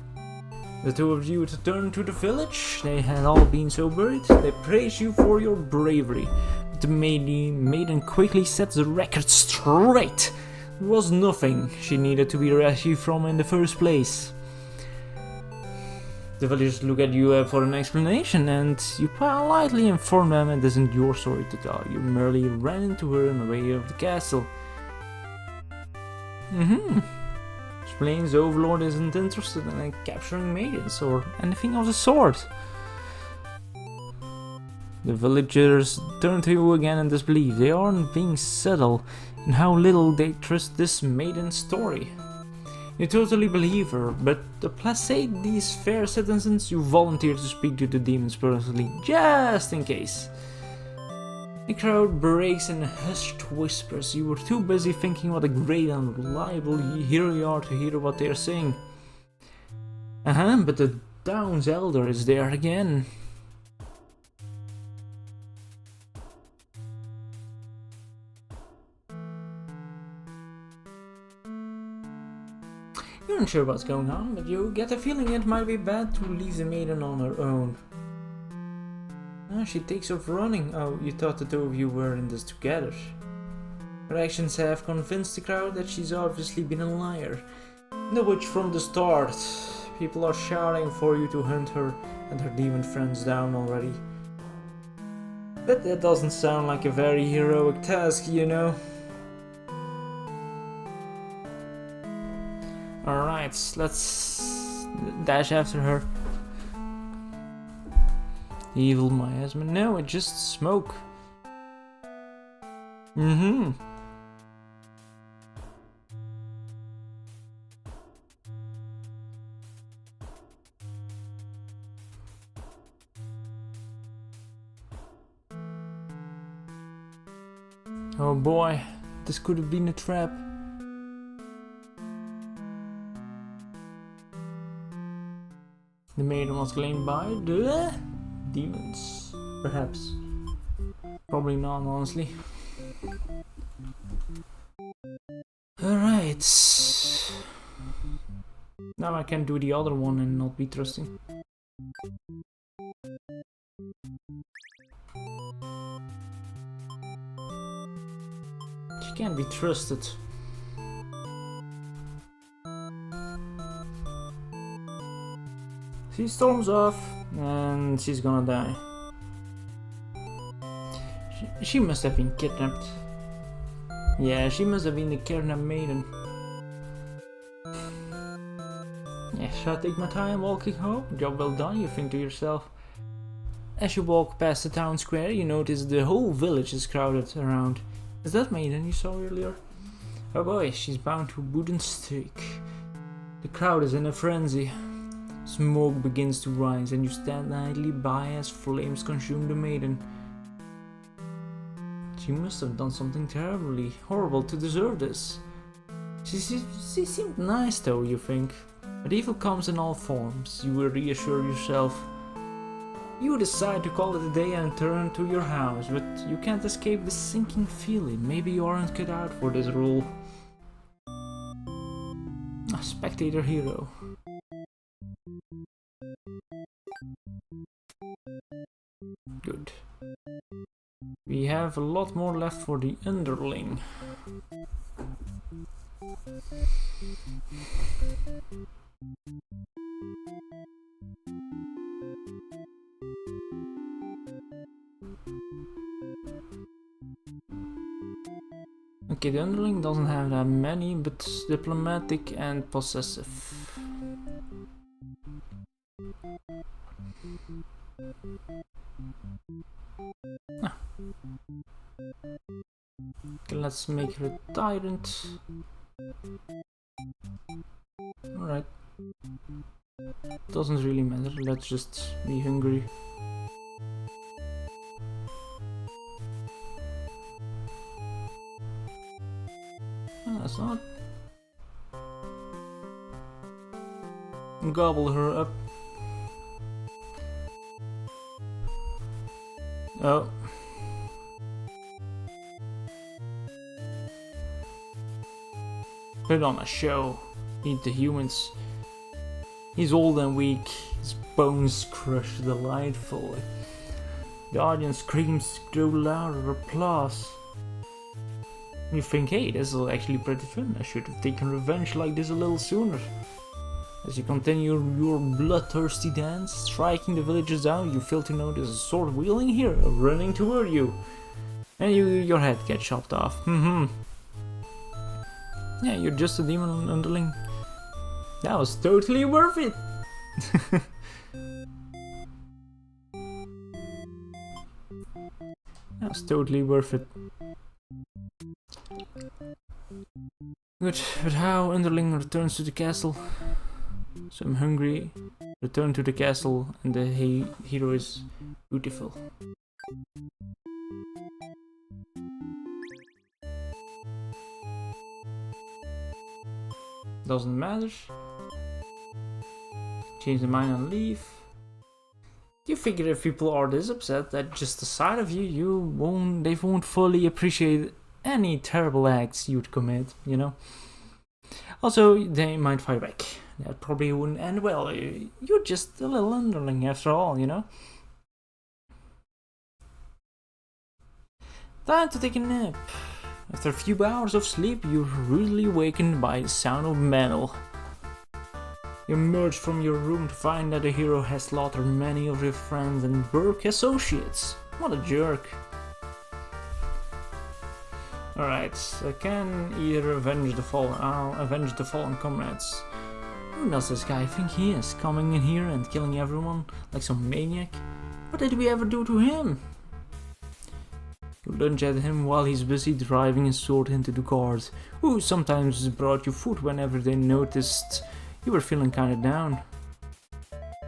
The two of you return to the village. They had all been so worried. They praise you for your bravery. But the maiden quickly sets the record straight. There was nothing she needed to be rescued from in the first place. The villagers look at you for an explanation, and you politely inform them it isn't your story to tell. You merely ran into her in the way of the castle. Explains the Overlord isn't interested in capturing maidens or anything of the sort. The villagers turn to you again in disbelief. They aren't being subtle in how little they trust this maiden's story. You totally believe her, but to placate these fair citizens, you volunteer to speak to the demons personally, just in case. The crowd breaks in hushed whispers. You were too busy thinking what a great and reliable hero you are to hear what they are saying. But the Downs Elder is there again. You're not sure what's going on, but you get the feeling it might be bad to leave the maiden on her own. She takes off running. Oh, you thought the two of you were in this together. Her actions have convinced the crowd that she's obviously been a liar. The witch from the start. People are shouting for you to hunt her and her demon friends down already. But that doesn't sound like a very heroic task, you know. Alright, let's dash after her. Evil miasma. No, it's just smoke. Mm-hmm. Oh boy, this could have been a trap. The maiden was claimed by the demons, perhaps. Probably not, honestly. Alright. Now I can do the other one and not be trusting. She can't be trusted. She storms off and she's gonna die. She must have been kidnapped. Yeah, she must have been the kidnapped maiden. Yeah, shall I take my time walking home? Job well done, you think to yourself. As you walk past the town square, you notice the whole village is crowded around. Is that maiden you saw earlier? Oh boy, she's bound to a wooden stake. The crowd is in a frenzy. Smoke begins to rise and you stand idly by as flames consume the maiden. She must have done something terribly horrible to deserve this. She seemed nice though, you think. But evil comes in all forms, you will reassure yourself. You decide to call it a day and return to your house, but you can't escape the sinking feeling. Maybe you aren't cut out for this role. A spectator hero. Good. We have a lot more left for the underling. Okay, the underling doesn't have that many, but diplomatic and possessive. Ah. Okay, let's make her a tyrant. Alright. Doesn't really matter, let's just be hungry. Oh, that's not. Gobble her up. Oh. Put on a show. Eat the humans. He's old and weak. His bones crush delightfully. The audience screams grow louder applause. You think, hey, this is actually pretty fun. I should have taken revenge like this a little sooner. As you continue your bloodthirsty dance, striking the villagers down, you fail to notice a sword-wielding hero running toward you. And your head gets chopped off. Yeah, you're just a demon underling. That was totally worth it! That was totally worth it. Good, but how underling returns to the castle? So I'm hungry, return to the castle, and the hero is beautiful. Doesn't matter. Change the mind and leave. You figure if people are this upset at just the sight of you, they won't fully appreciate any terrible acts you'd commit, you know? Also, they might fight back. That probably wouldn't end well. You're just a little underling after all, you know? Time to take a nap. After a few hours of sleep, you're rudely awakened by the sound of metal. You emerge from your room to find that the hero has slaughtered many of your friends and work associates. What a jerk. Alright, I can either avenge the fallen. I'll avenge the fallen comrades. Who does this guy think he is? Coming in here and killing everyone like some maniac? What did we ever do to him? You lunge at him while he's busy driving his sword into the guard, who sometimes brought you food whenever they noticed you were feeling kinda down.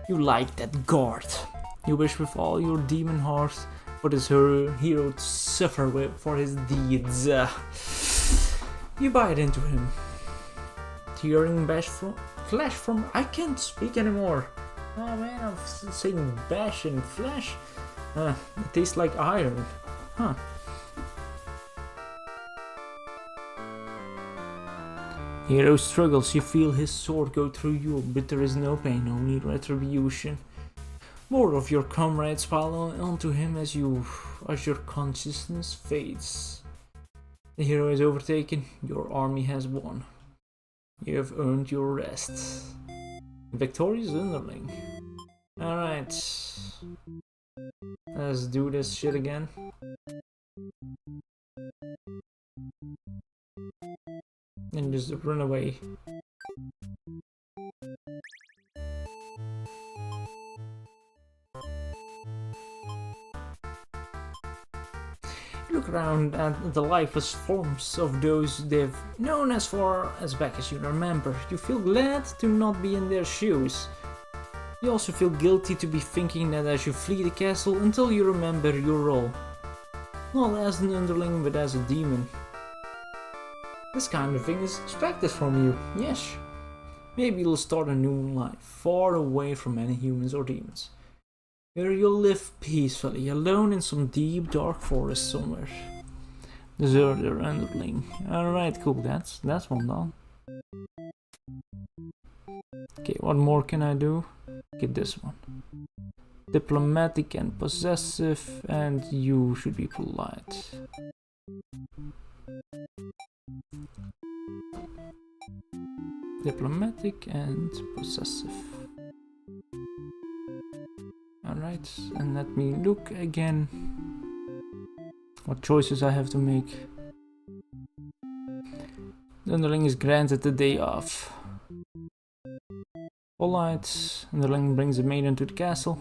You like that guard. You wish with all your demon heart for this hero to suffer for his deeds. You bite into him. Tearing flesh from... I can't speak anymore. Oh man, I'm saying bash and flesh. It tastes like iron. Huh. Hero struggles, you feel his sword go through you, but there is no pain, only retribution. More of your comrades pile onto him as your consciousness fades. The hero is overtaken, your army has won. You have earned your rest. Victorious underling. Alright. Let's do this shit again. And just run away. Look around at the lifeless forms of those they've known as far as back as you remember. You feel glad to not be in their shoes. You also feel guilty to be thinking that as you flee the castle until you remember your role. Not as an underling, but as a demon. This kind of thing is expected from you, yes. Maybe you'll start a new life, far away from any humans or demons. Where you'll live peacefully, alone in some deep dark forest somewhere. Deserter underling. Alright, cool, that's one done. Okay, what more can I do? Get this one. Diplomatic and possessive, and you should be polite. Diplomatic and possessive. Alright, and let me look again what choices I have to make. The underling is granted the day off. Polite, underling brings a maiden to the castle.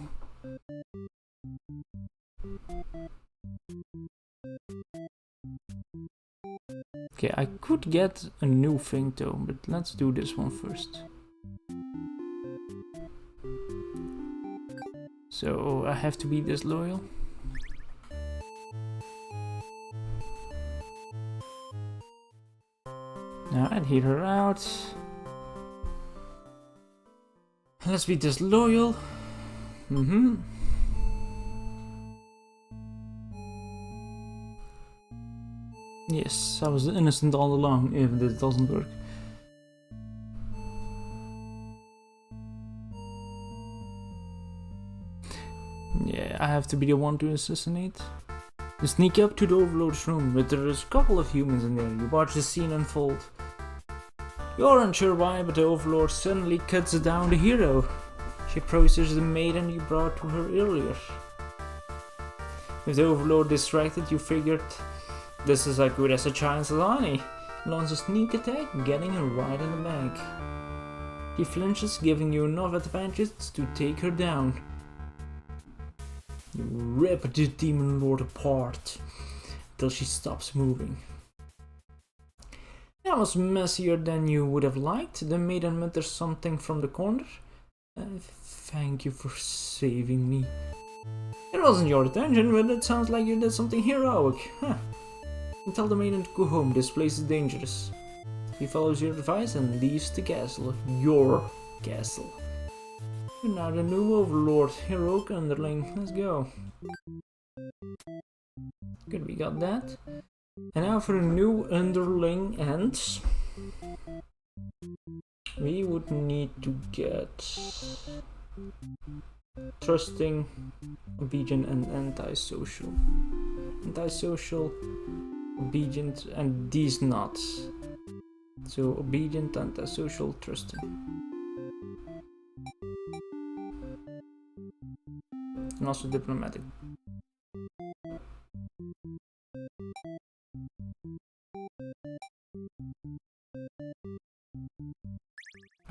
Okay, I could get a new thing though, but let's do this one first. So I have to be disloyal. Alright, heat her out. Let's be disloyal. Yes, I was innocent all along, if this doesn't work. Yeah, I have to be the one to assassinate. You sneak up to the Overlord's room, but there is a couple of humans in there. You watch the scene unfold. You're unsure why, but the Overlord suddenly cuts down the hero. She approaches the maiden you brought to her earlier. With the Overlord distracted, you figured this is as good as a chance as any. Launch a sneak attack, getting her right in the back. She flinches, giving you enough advantage to take her down. You rip the Demon Lord apart till she stops moving. That was messier than you would have liked. The maiden mutters something from the corner. Thank you for saving me. It wasn't your intention, but it sounds like you did something heroic. Huh. You tell the maiden to go home, this place is dangerous. He follows your advice and leaves the castle. Your castle. You're now the new Overlord, heroic underling. Let's go. Good, we got that. And now for a new underling, and we would need to get trusting, obedient, and antisocial. Antisocial, obedient, and these not. So obedient, antisocial, trusting. And also diplomatic.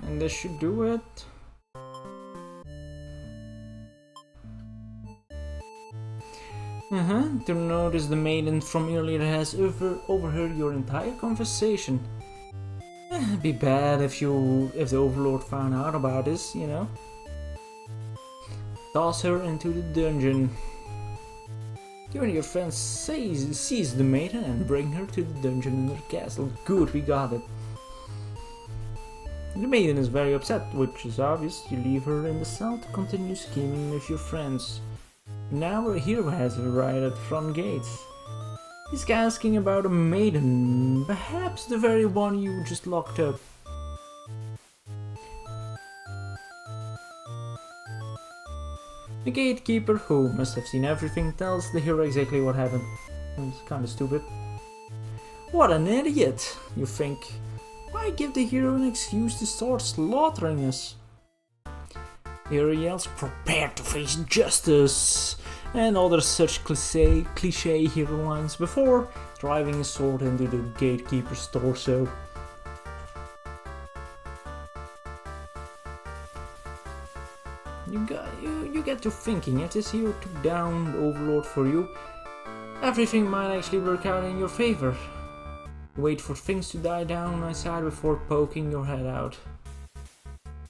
And this should do it. To notice the maiden from earlier has overheard your entire conversation. It'd be bad if the Overlord found out about this, you know. Toss her into the dungeon. You and your friends seize the maiden and bring her to the dungeon in the castle. Good, we got it. The maiden is very upset, which is obvious. You leave her in the cell to continue scheming with your friends. Now our hero has arrived at the front gates. He's asking about a maiden, perhaps the very one you just locked up. The gatekeeper, who must have seen everything, tells the hero exactly what happened. It's kinda stupid. What an idiot, you think. Why give the hero an excuse to start slaughtering us? The hero yells, "Prepare to face justice!" and other such cliche hero lines before driving his sword into the gatekeeper's torso. You get to thinking, if this hero took down the Overlord for you, everything might actually work out in your favor. Wait for things to die down outside before poking your head out.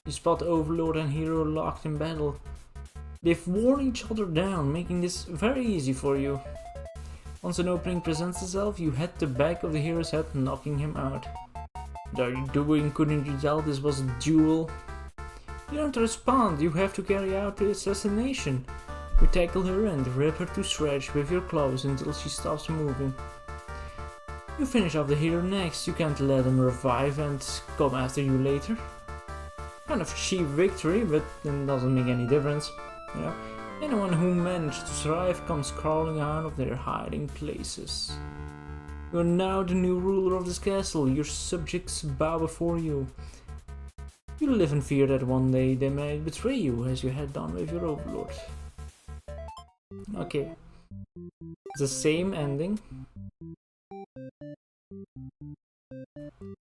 You spot Overlord and hero locked in battle. They've worn each other down, making this very easy for you. Once an opening presents itself, you hit the back of the hero's head, knocking him out. What are you doing? Couldn't you tell this was a duel? You don't respond, you have to carry out the assassination. You tackle her and rip her to shreds with your claws until she stops moving. You finish off the hero next, you can't let him revive and come after you later. Kind of cheap victory, but it doesn't make any difference. You know, anyone who managed to survive comes crawling out of their hiding places. You are now the new ruler of this castle, your subjects bow before you. You live in fear that one day they may betray you as you had done with your Overlord. Okay, it's the same ending.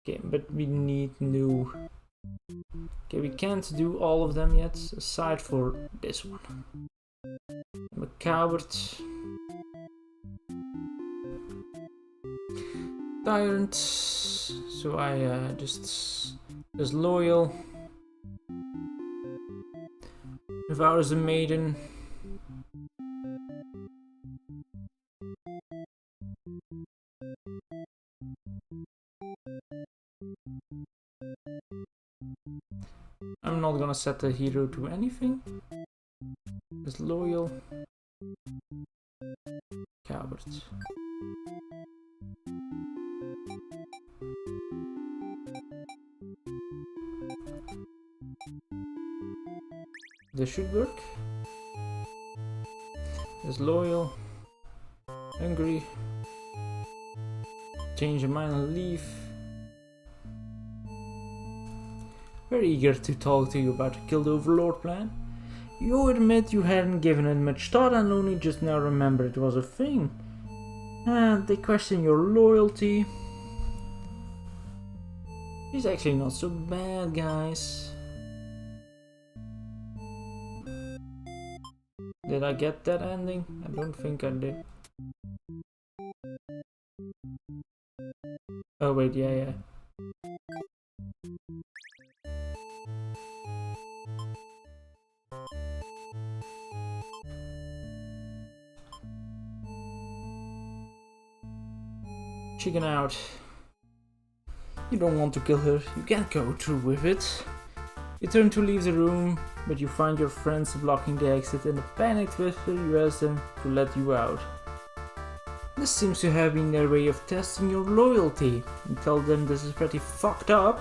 Okay, but we need new. Okay, we can't do all of them yet, aside for this one. I'm a coward. Tyrant. So I just loyal. Devours the maiden. I'm not gonna set the hero to anything. Just loyal. Coward. This should work. Is loyal, hungry, change your mind and leave. Very eager to talk to you about the Kill the Overlord plan. You admit you hadn't given it much thought and only just now remembered it was a thing. And they question your loyalty. He's actually not so bad, guys. Did I get that ending? I don't think I did. Oh wait, yeah. Chicken out. You don't want to kill her, you can't go through with it. You turn to leave the room, but you find your friends blocking the exit. In a panicked whisper, you ask them to let you out. This seems to have been their way of testing your loyalty. You tell them this is pretty fucked up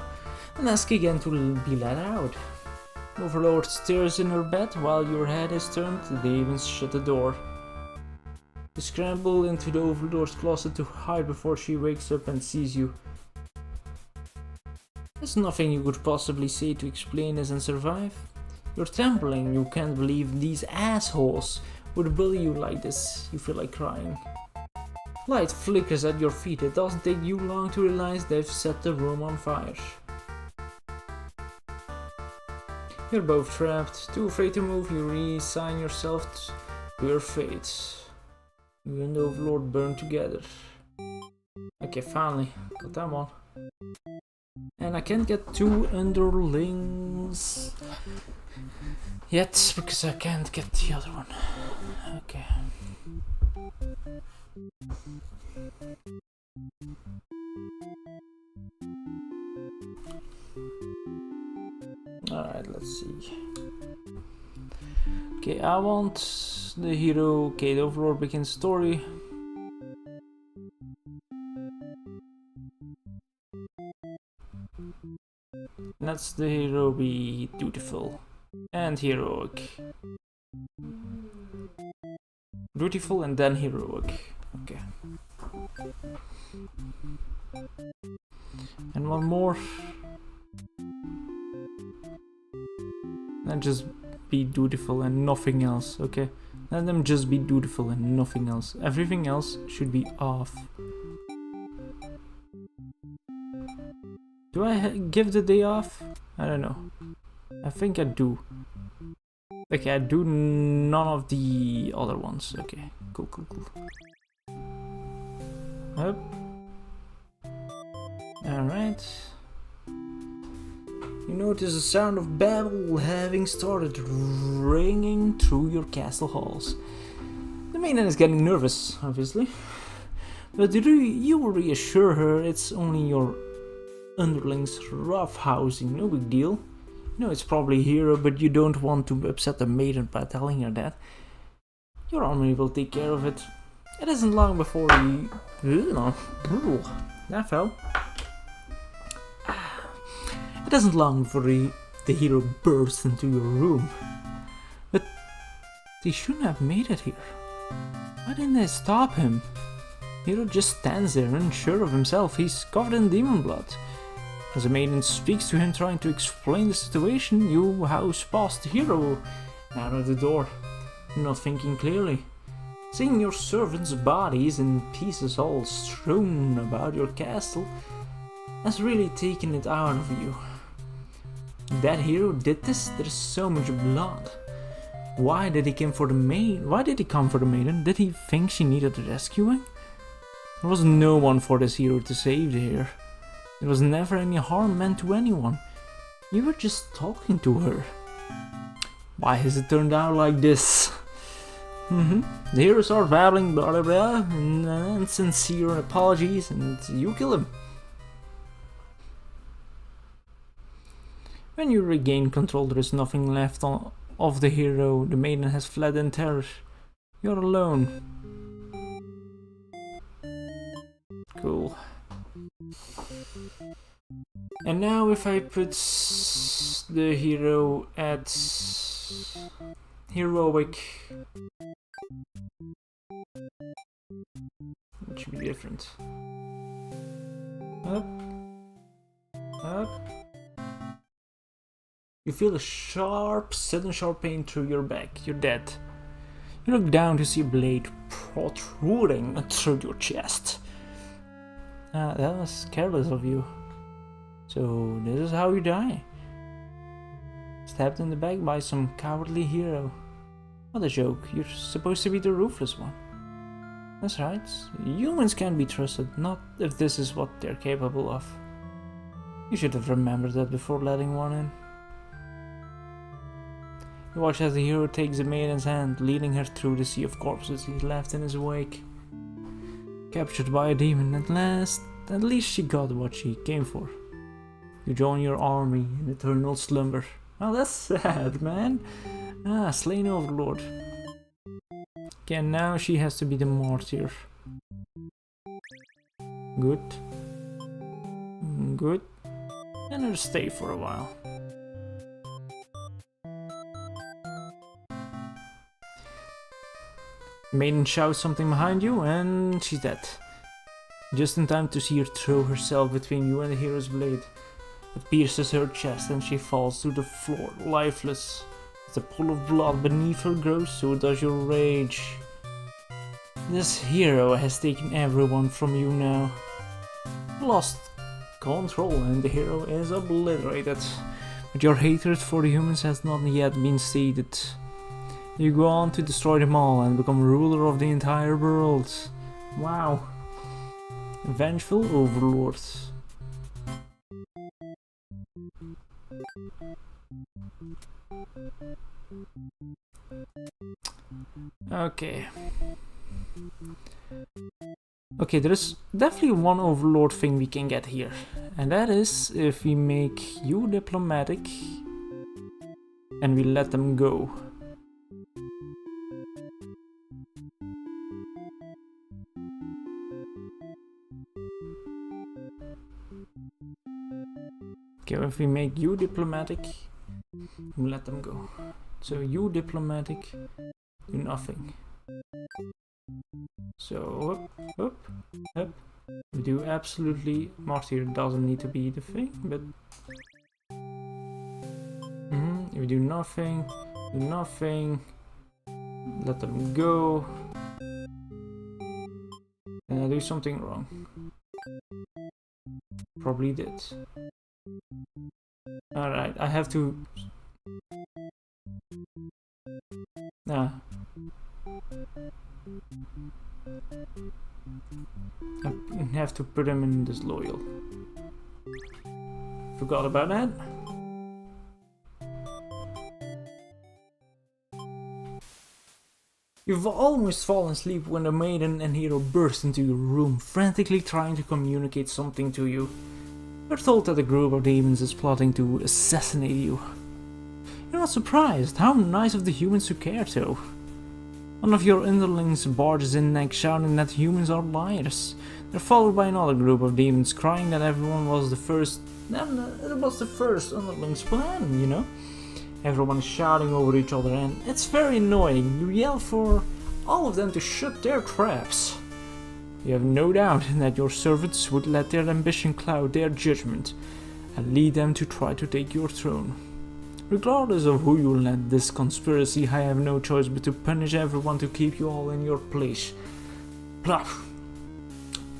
and ask again to be let out. Overlord stirs in her bed while your head is turned. They even shut the door. You scramble into the Overlord's closet to hide before she wakes up and sees you. There's nothing you could possibly say to explain this and survive. You're trembling, you can't believe these assholes would bully you like this. You feel like crying. Light flickers at your feet. It doesn't take you long to realize they've set the room on fire. You're both trapped. Too afraid to move, you resign yourself to your fate. You and the Overlord burn together. Okay, finally. Got that one. And I can't get 2 underlings yet, because I can't get the other one. Okay. Alright, let's see. Okay, I want the hero. Okay, the Overlord begins story. Let's the hero be dutiful and heroic. Dutiful and then heroic. Okay. And one more. And just be dutiful and nothing else, okay? Let them just be dutiful and nothing else. Everything else should be off. Do I give the day off? I don't know. I think I do. Okay, I do none of the other ones. Okay, cool. Up. Alright. You notice the sound of battle having started ringing through your castle halls. The maiden is getting nervous, obviously. But you will reassure her it's only your underlings roughhousing, no big deal. You know it's probably a hero, but you don't want to upset the maiden by telling her that. Your army will take care of it. It isn't long before you... That fell. It isn't long before the hero bursts into your room. But they shouldn't have made it here. Why didn't they stop him? The hero just stands there, unsure of himself. He's covered in demon blood. As the maiden speaks to him, trying to explain the situation, you house past the hero out of the door, not thinking clearly. Seeing your servants' bodies in pieces all strewn about your castle has really taken it out of you. That hero did this? There's so much blood. Why did he come for the maiden? Why did he come for the maiden? Did he think she needed rescuing? There was no one for this hero to save here. There was never any harm meant to anyone. You were just talking to her. Why has it turned out like this? The hero starts babbling blah blah blah and sincere apologies, and you kill him. When you regain control, there is nothing left of the hero. The maiden has fled in terror. You're alone. Cool. And now if I put the hero at heroic, it should be different. Up. You feel a sudden sharp pain through your back. You're dead. You look down to see a blade protruding through your chest. That was careless of you. So this is how you die. Stabbed in the back by some cowardly hero. What a joke. You're supposed to be the ruthless one. That's right. Humans can't be trusted, not if this is what they're capable of. You should have remembered that before letting one in. You watch as the hero takes the maiden's hand, leading her through the sea of corpses he left in his wake. Captured by a demon at least she got what she came for. You join your army in eternal slumber. Well, that's sad, man. Slain Overlord. Okay, now she has to be the martyr. Good. Let her stay for a while. Maiden shouts something behind you and she's dead. Just in time to see her throw herself between you and the hero's blade. It pierces her chest and she falls to the floor, lifeless. As the pool of blood beneath her grows, so does your rage. This hero has taken everyone from you now. Lost control and the hero is obliterated. But your hatred for the humans has not yet been sated. You go on to destroy them all and become ruler of the entire world. Wow. Vengeful overlord. Okay. Okay, there is definitely one overlord thing we can get here. And that is if we make you diplomatic and we let them go. Okay, if we make you diplomatic, we let them go. So you diplomatic, do nothing. So up. We do absolutely. Martyr doesn't need to be the thing, but if we do nothing, let them go. And I do something wrong. Probably did. Alright, I have to. Nah. I have to put him in disloyal. Forgot about that. You've almost fallen asleep when the maiden and hero burst into your room, frantically trying to communicate something to you. You're told that a group of demons is plotting to assassinate you. You're not surprised. How nice of the humans to care, though. One of your underlings barges in next, shouting that humans are liars. They're followed by another group of demons, crying that everyone was the first. It was the first underling's plan, you know? Everyone is shouting over each other, and it's very annoying. You yell for all of them to shut their traps. You have no doubt that your servants would let their ambition cloud their judgment and lead them to try to take your throne. Regardless of who you led this conspiracy, I have no choice but to punish everyone to keep you all in your place. Pluff!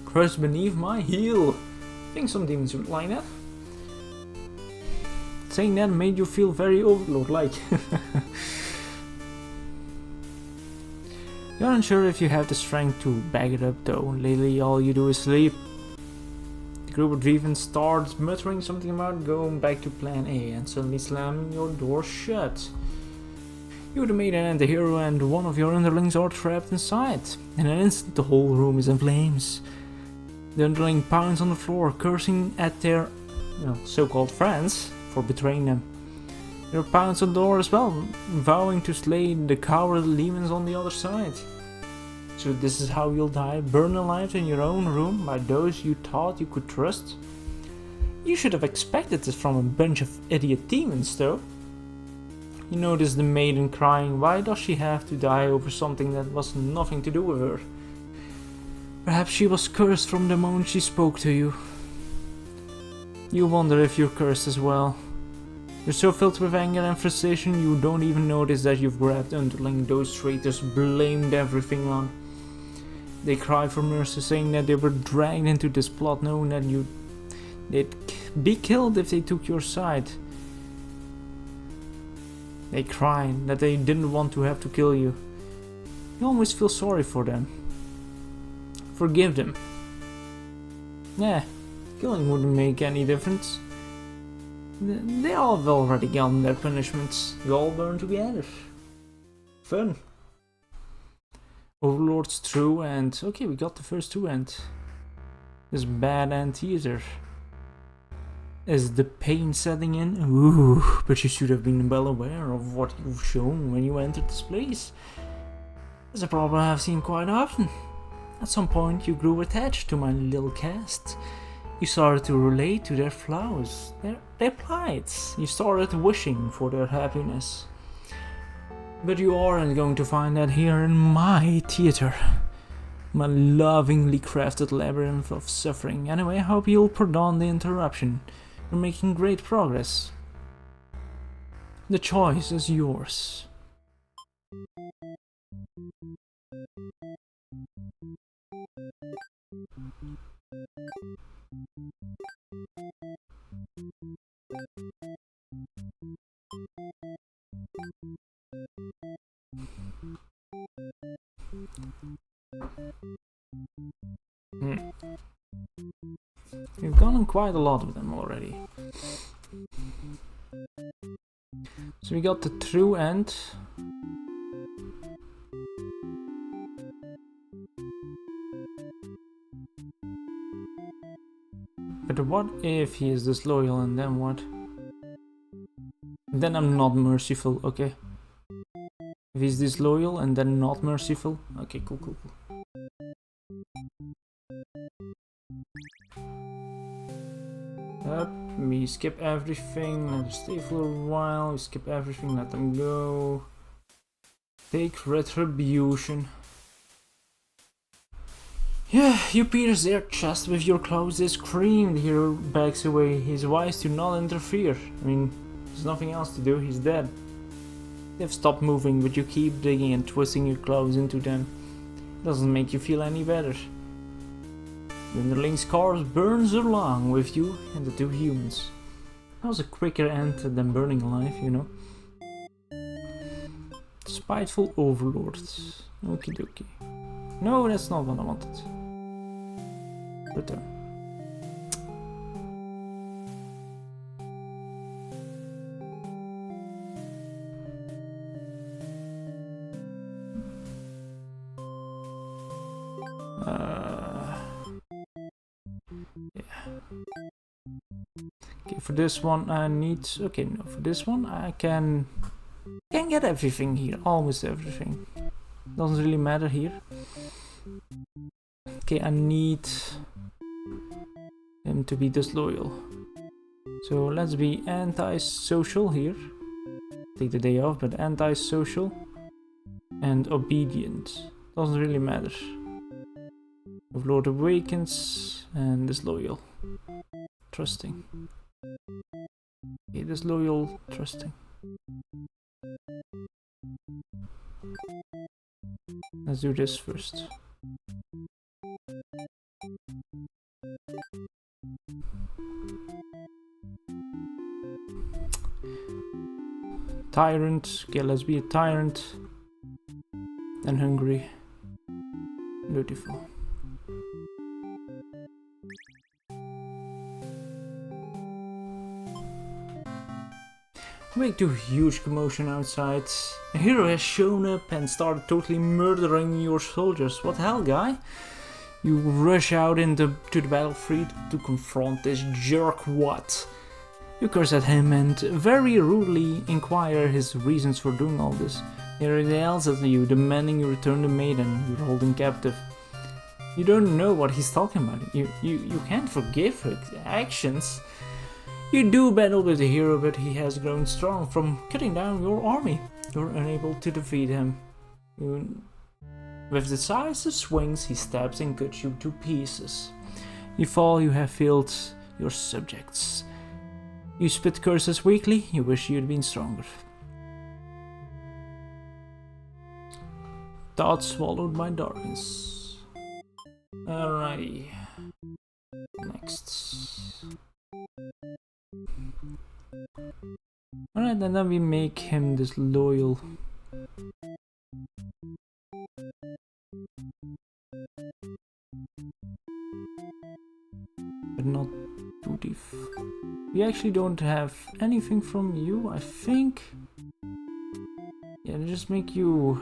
Crush beneath my heel! I think some demons would like that. Saying that made you feel very overlord-like. You're unsure if you have the strength to back it up though. Lately all you do is sleep. The group of demons starts muttering something about going back to plan A and suddenly slamming your door shut. You, the maiden and the hero and one of your underlings are trapped inside. In an instant the whole room is in flames. The underling pounds on the floor, cursing at their so-called friends for betraying them. There pounds on the door as well, vowing to slay the cowardly demons on the other side. So this is how you'll die, burned alive in your own room by those you thought you could trust? You should have expected this from a bunch of idiot demons though. You notice the maiden crying. Why does she have to die over something that was nothing to do with her? Perhaps she was cursed from the moment she spoke to you. You wonder if you're cursed as well. You're so filled with anger and frustration you don't even notice that you've grabbed underling those traitors blamed everything on. They cry for mercy, saying that they were dragged into this plot knowing that they'd be killed if they took your side. They cry that they didn't want to have to kill you. You almost feel sorry for them. Forgive them. Yeah, killing wouldn't make any difference. They all have already gotten their punishments. You all burn together. Fun. Overlord's true and... Okay, we got the first two and... This bad anteaser. Is the pain setting in? Ooh, but you should have been well aware of what you've shown when you entered this place. It's a problem I've seen quite often. At some point you grew attached to my little cast. You started to relate to their flaws, their plights. You started wishing for their happiness. But you aren't going to find that here in my theater. My lovingly crafted labyrinth of suffering. Anyway, I hope you'll pardon the interruption. You're making great progress. The choice is yours. seen quite a lot of them already. So we got the true end. But what if he is disloyal and then what? Then I'm not merciful, okay. If he's disloyal and then not merciful, okay, cool. Up, we skip everything, let them stay for a while, we skip everything, let them go. Take retribution. Yeah, you pierce their chest with your claws, they scream, the hero backs away, he's wise to not interfere. I mean, there's nothing else to do, he's dead. They've stopped moving, but you keep digging and twisting your claws into them. Doesn't make you feel any better. The underling's corpse burns along with you and the two humans. That was a quicker end than burning alive, you know. Spiteful overlords. Okie dokie. No, that's not what I wanted. Return. Okay, for this one I need... Okay, no, for this one I can get everything here, almost everything. Doesn't really matter here. Okay, I need him to be disloyal. So let's be anti-social here. Take the day off, but anti-social and obedient. Doesn't really matter. Overlord awakens and disloyal. Trusting. Okay, disloyal, trusting. Let's do this first. Tyrant. Okay, let's be a tyrant. And hungry. Beautiful. Make too huge commotion outside. A hero has shown up and started totally murdering your soldiers. What the hell, guy? You rush out to the battlefield to confront this jerk. What? You curse at him and very rudely inquire his reasons for doing all this. He yells at you, demanding you return the maiden you're holding captive. You don't know what he's talking about. You can't forgive his actions. You do battle with the hero, but he has grown strong from cutting down your army. You're unable to defeat him. With decisive swings, he stabs and cuts you to pieces. You fall, you have failed your subjects. You spit curses weakly, you wish you'd been stronger. Thoughts swallowed by darkness. Alrighty. Next. Alright, and then we make him disloyal. But not too deep. We actually don't have anything from you, I think. Yeah, just make you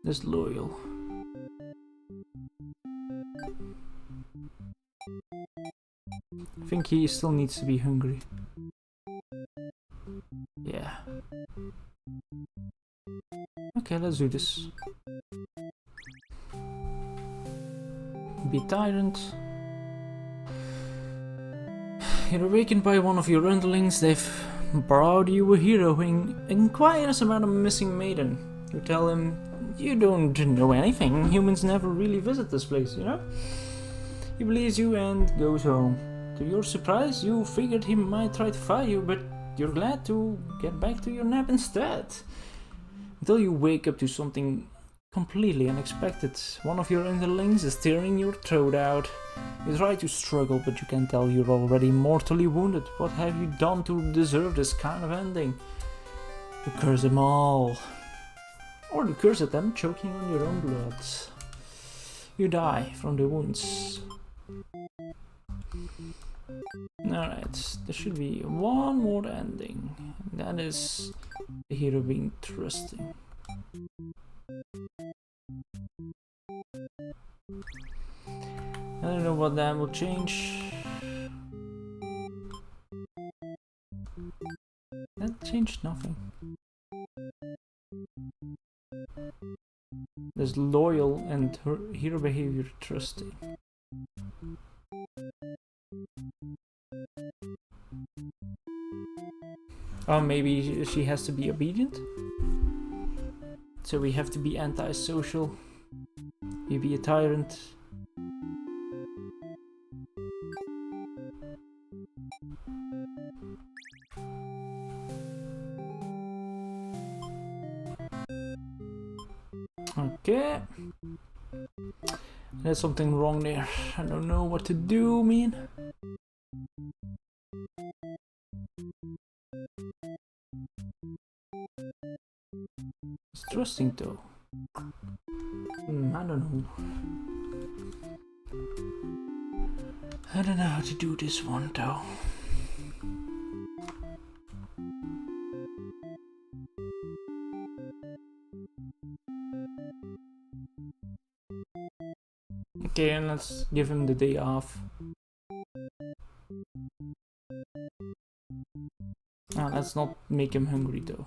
disloyal. I think he still needs to be hungry. Yeah. Okay, let's do this. Be tyrant. You're awakened by one of your underlings. They've brought you a hero who inquires about a missing maiden. You tell him you don't know anything. Humans never really visit this place, you know? He believes you and goes home. To your surprise, you figured he might try to fight you, but you're glad to get back to your nap instead. Until you wake up to something completely unexpected. One of your underlings is tearing your throat out. You try to struggle, but you can tell you're already mortally wounded. What have you done to deserve this kind of ending? You curse them all. Or you curse at them, choking on your own blood. You die from the wounds. Alright, there should be one more ending. That is the hero being trusting. I don't know what that will change. That changed nothing. There's loyal and her hero behavior trusting. Oh, maybe she has to be obedient? So we have to be antisocial. You be a tyrant. Okay. There's something wrong there. I don't know what to do, man. It's trusting though. I don't know. I don't know how to do this one though. Okay, and let's give him the day off. Let's not make him hungry though.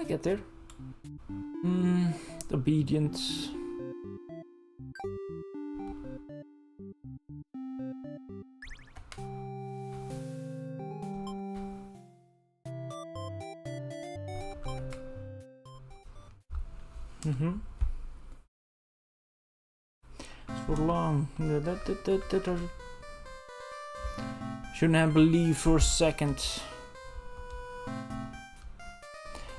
I get there. Obedience. For long. Shouldn't have believed for a second.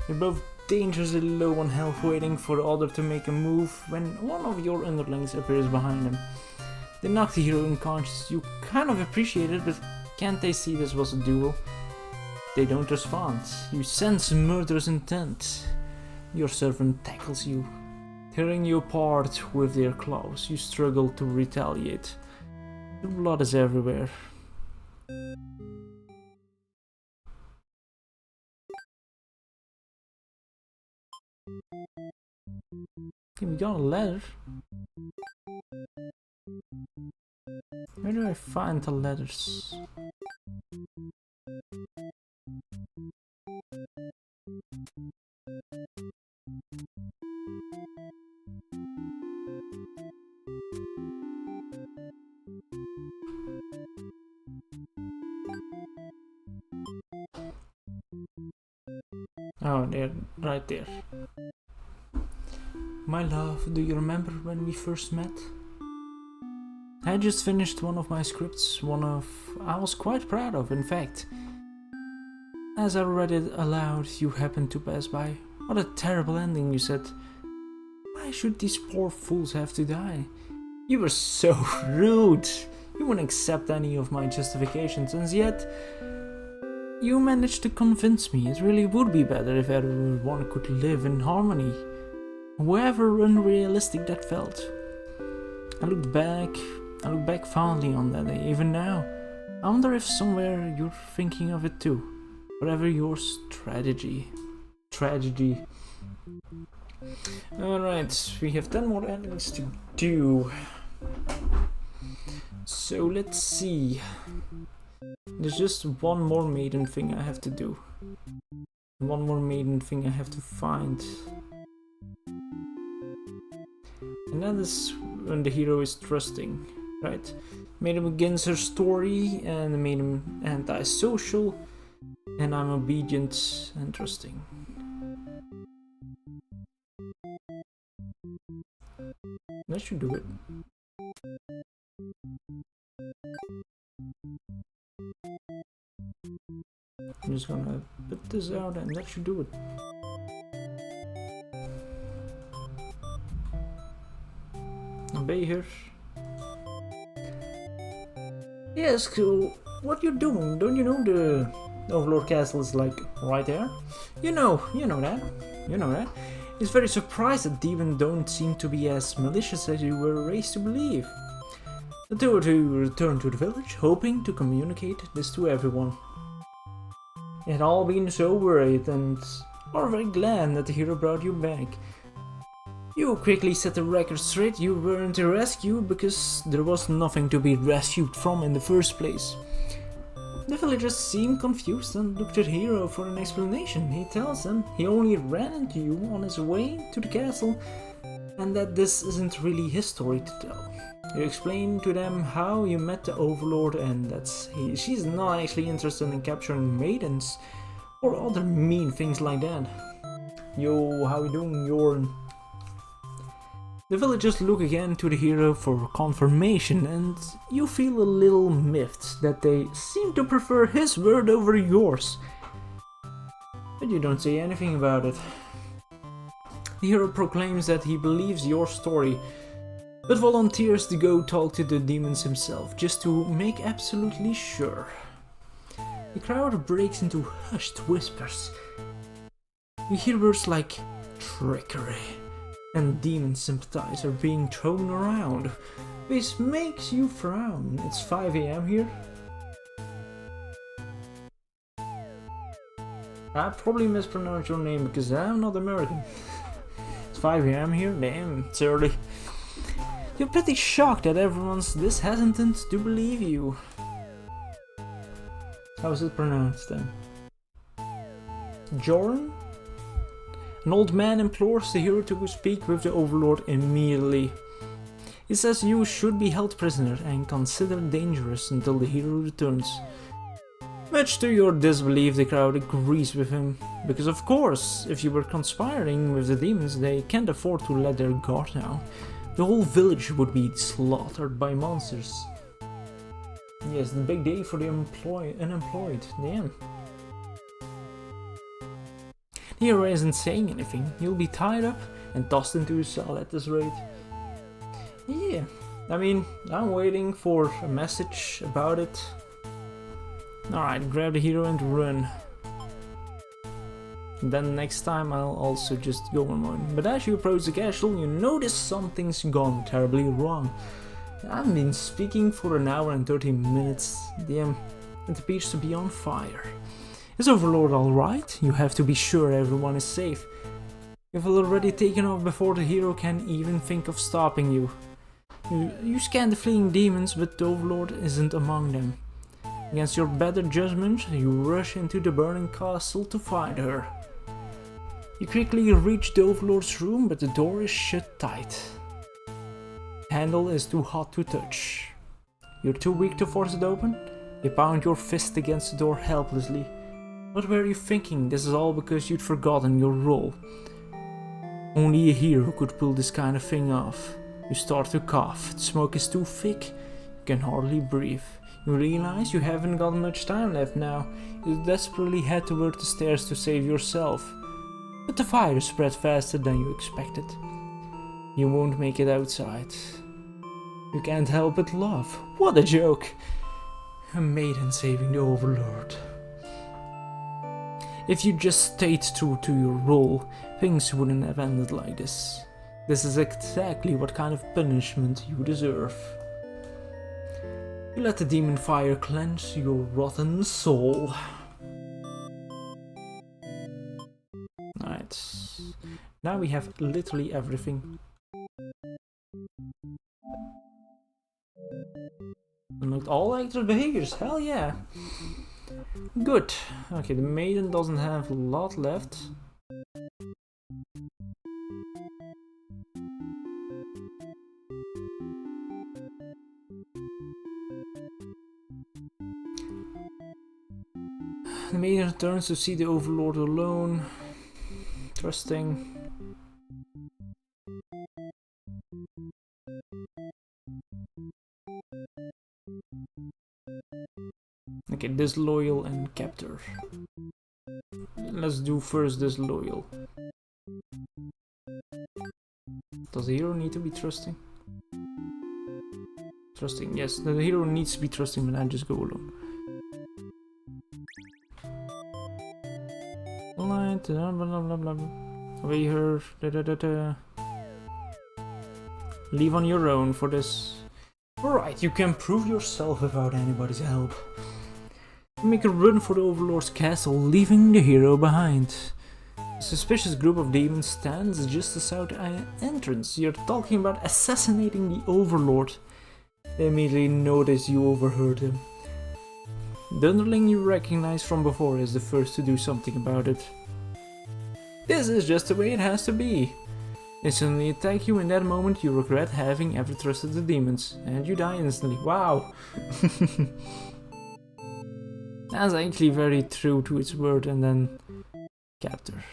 You're both dangerously low on health, waiting for the other to make a move when one of your underlings appears behind him. They knock the hero unconscious. You kind of appreciate it, but can't they see this was a duel? They don't respond. You sense murderous intent. Your servant tackles you, tearing you apart with their claws. You struggle to retaliate. The blood is everywhere. Okay, we got a letter. Where do I find the letters? Oh, they're right there. My love, do you remember when we first met? I just finished one of my scripts, I was quite proud of, in fact. As I read it aloud, you happened to pass by. What a terrible ending, you said. Why should these poor fools have to die? You were so rude. You wouldn't accept any of my justifications, and yet you managed to convince me it really would be better if everyone could live in harmony, however unrealistic that felt. I look back fondly on that day, even now. I wonder if somewhere you're thinking of it too. Forever yours, tragedy. Alright, we have 10 more endings to do. So let's see. There's just one more maiden thing I have to do. One more maiden thing I have to find. And that is when the hero is trusting, right? Maiden begins her story and the maiden antisocial, and I'm obedient and trusting. That should do it. I'm just gonna put this out and that should do it. Obey her. Yes, cool. What you doing? Don't you know The Overlord Castle is like right there. You know that. He's very surprised that demons don't seem to be as malicious as you were raised to believe. The two of you returned to the village, hoping to communicate this to everyone. You had all been so worried and are very glad that the hero brought you back. You quickly set the record straight. You weren't rescued because there was nothing to be rescued from in the first place. The villagers seem confused and look to the hero for an explanation. He tells them he only ran into you on his way to the castle and that this isn't really his story to tell. You explain to them how you met the Overlord and that she's not actually interested in capturing maidens or other mean things like that. Yo, how you doing, Jorn? The villagers look again to the hero for confirmation, and you feel a little miffed that they seem to prefer his word over yours. But you don't say anything about it. The hero proclaims that he believes your story, but volunteers to go talk to the demons himself, just to make absolutely sure. The crowd breaks into hushed whispers. You hear words like trickery and demon sympathizer being thrown around, which makes you frown. It's 5 AM here. I probably mispronounced your name because I'm not American. It's 5 AM here? Damn, it's early. You're pretty shocked that everyone's this hesitant to believe you. How is it pronounced then? Jorn? An old man implores the hero to speak with the Overlord immediately. He says you should be held prisoner and considered dangerous until the hero returns. Much to your disbelief, the crowd agrees with him, because of course, if you were conspiring with the demons, they can't afford to let their guard down. The whole village would be slaughtered by monsters. Yes, the big day for the unemployed, damn. The hero isn't saying anything. You'll be tied up and tossed into a cell at this rate. Yeah, I mean, I'm waiting for a message about it. Alright, grab the hero and run. And then next time I'll also just go on one. But as you approach the castle, you notice something's gone terribly wrong. I've been speaking for an hour and 30 minutes. Damn, it appears to be on fire. Is Overlord alright? You have to be sure everyone is safe. You've already taken off before the hero can even think of stopping you. You scan the fleeing demons, but the Overlord isn't among them. Against your better judgment, you rush into the burning castle to find her. You quickly reach the Overlord's room, but the door is shut tight. The handle is too hot to touch. You're too weak to force it open? You pound your fist against the door helplessly. What were you thinking? This is all because you'd forgotten your role. Only a hero could pull this kind of thing off. You start to cough. The smoke is too thick. You can hardly breathe. You realize you haven't got much time left now. You desperately head toward the stairs to save yourself. But the fire spread faster than you expected. You won't make it outside. You can't help but laugh. What a joke! A maiden saving the Overlord. If you just stayed true to your role, things wouldn't have ended like this. This is exactly what kind of punishment you deserve. You let the demon fire cleanse your rotten soul. Alright. Now we have literally everything. Unlocked all active behaviors, hell yeah! Good. Okay, the maiden doesn't have a lot left. The maiden returns to see the Overlord alone. Trusting. Okay, disloyal and captor. Let's do first disloyal. Does the hero need to be trusting? Trusting, yes, the hero needs to be trusting, but I just go alone. blah blah blah. Obey her. Leave on your own for this. Alright, you can prove yourself without anybody's help. Make a run for the Overlord's castle, leaving the hero behind. A suspicious group of demons stands just outside the entrance. You're talking about assassinating the Overlord. They immediately notice you overheard him. The underling you recognize from before is the first to do something about it. This is just the way it has to be. They suddenly attack you. In that moment you regret having ever trusted the demons, and you die instantly. Wow! That's actually very true to its word. And then captor.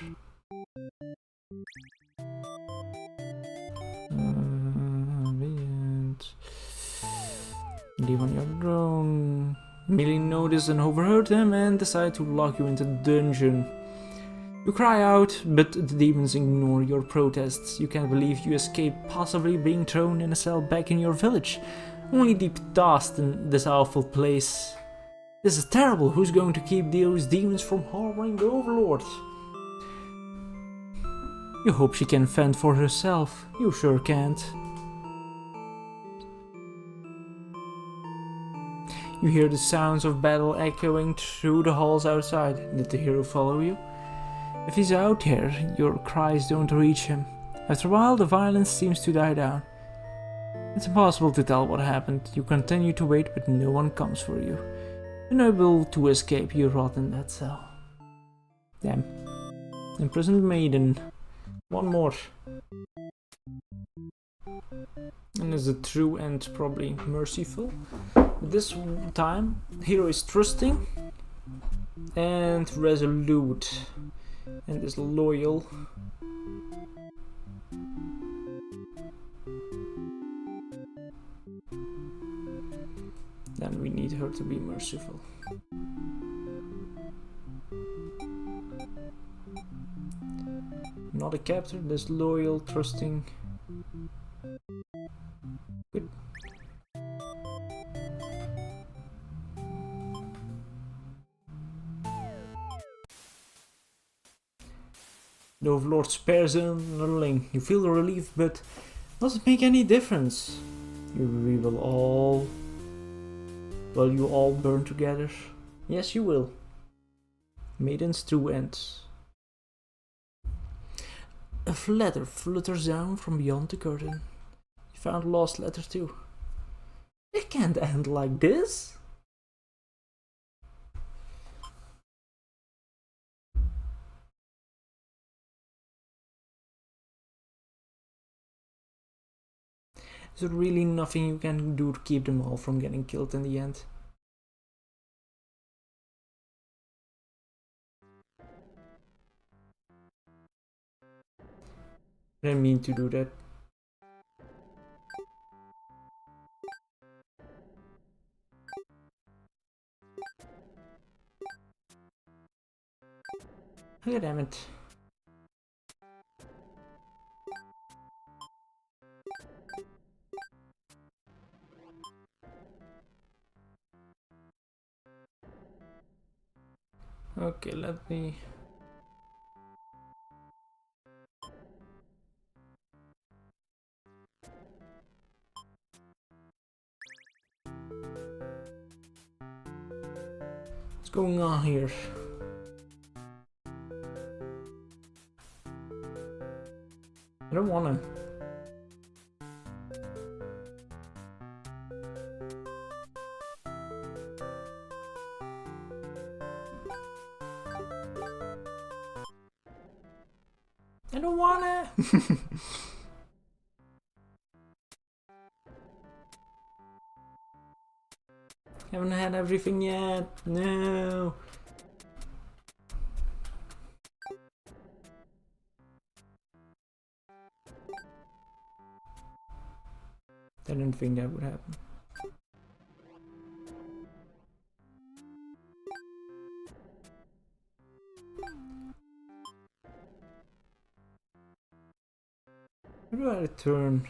Leave on your own. Immediately notice and overheard him and decide to lock you into the dungeon. You cry out, but the demons ignore your protests. You can't believe you escaped possibly being thrown in a cell back in your village, only deep tossed in this awful place. This is terrible. Who's going to keep those demons from harboring the Overlord? You hope she can fend for herself. You sure can't. You hear the sounds of battle echoing through the halls outside. Did the hero follow you? If he's out here, your cries don't reach him. After a while, the violence seems to die down. It's impossible to tell what happened. You continue to wait, but no one comes for you. Unable to escape, you rot in that cell. Damn. Imprisoned maiden. One more. And is a true and probably merciful. This time, hero is trusting and resolute and is loyal. Then we need her to be merciful. Not a captor, this loyal, trusting. Good. The Overlord spares an underling. You feel relief, but doesn't make any difference. We will all... Will you all burn together? Yes, you will. Maiden's true ends. A letter flutters down from beyond the curtain. You found a lost letter too. It can't end like this. Is there really nothing you can do to keep them all from getting killed in the end? I didn't mean to do that. Oh, damn it. Okay, let me... What's going on here? I don't wanna. I don't wanna. Haven't had everything yet. No. I didn't think that would happen. Where do I return?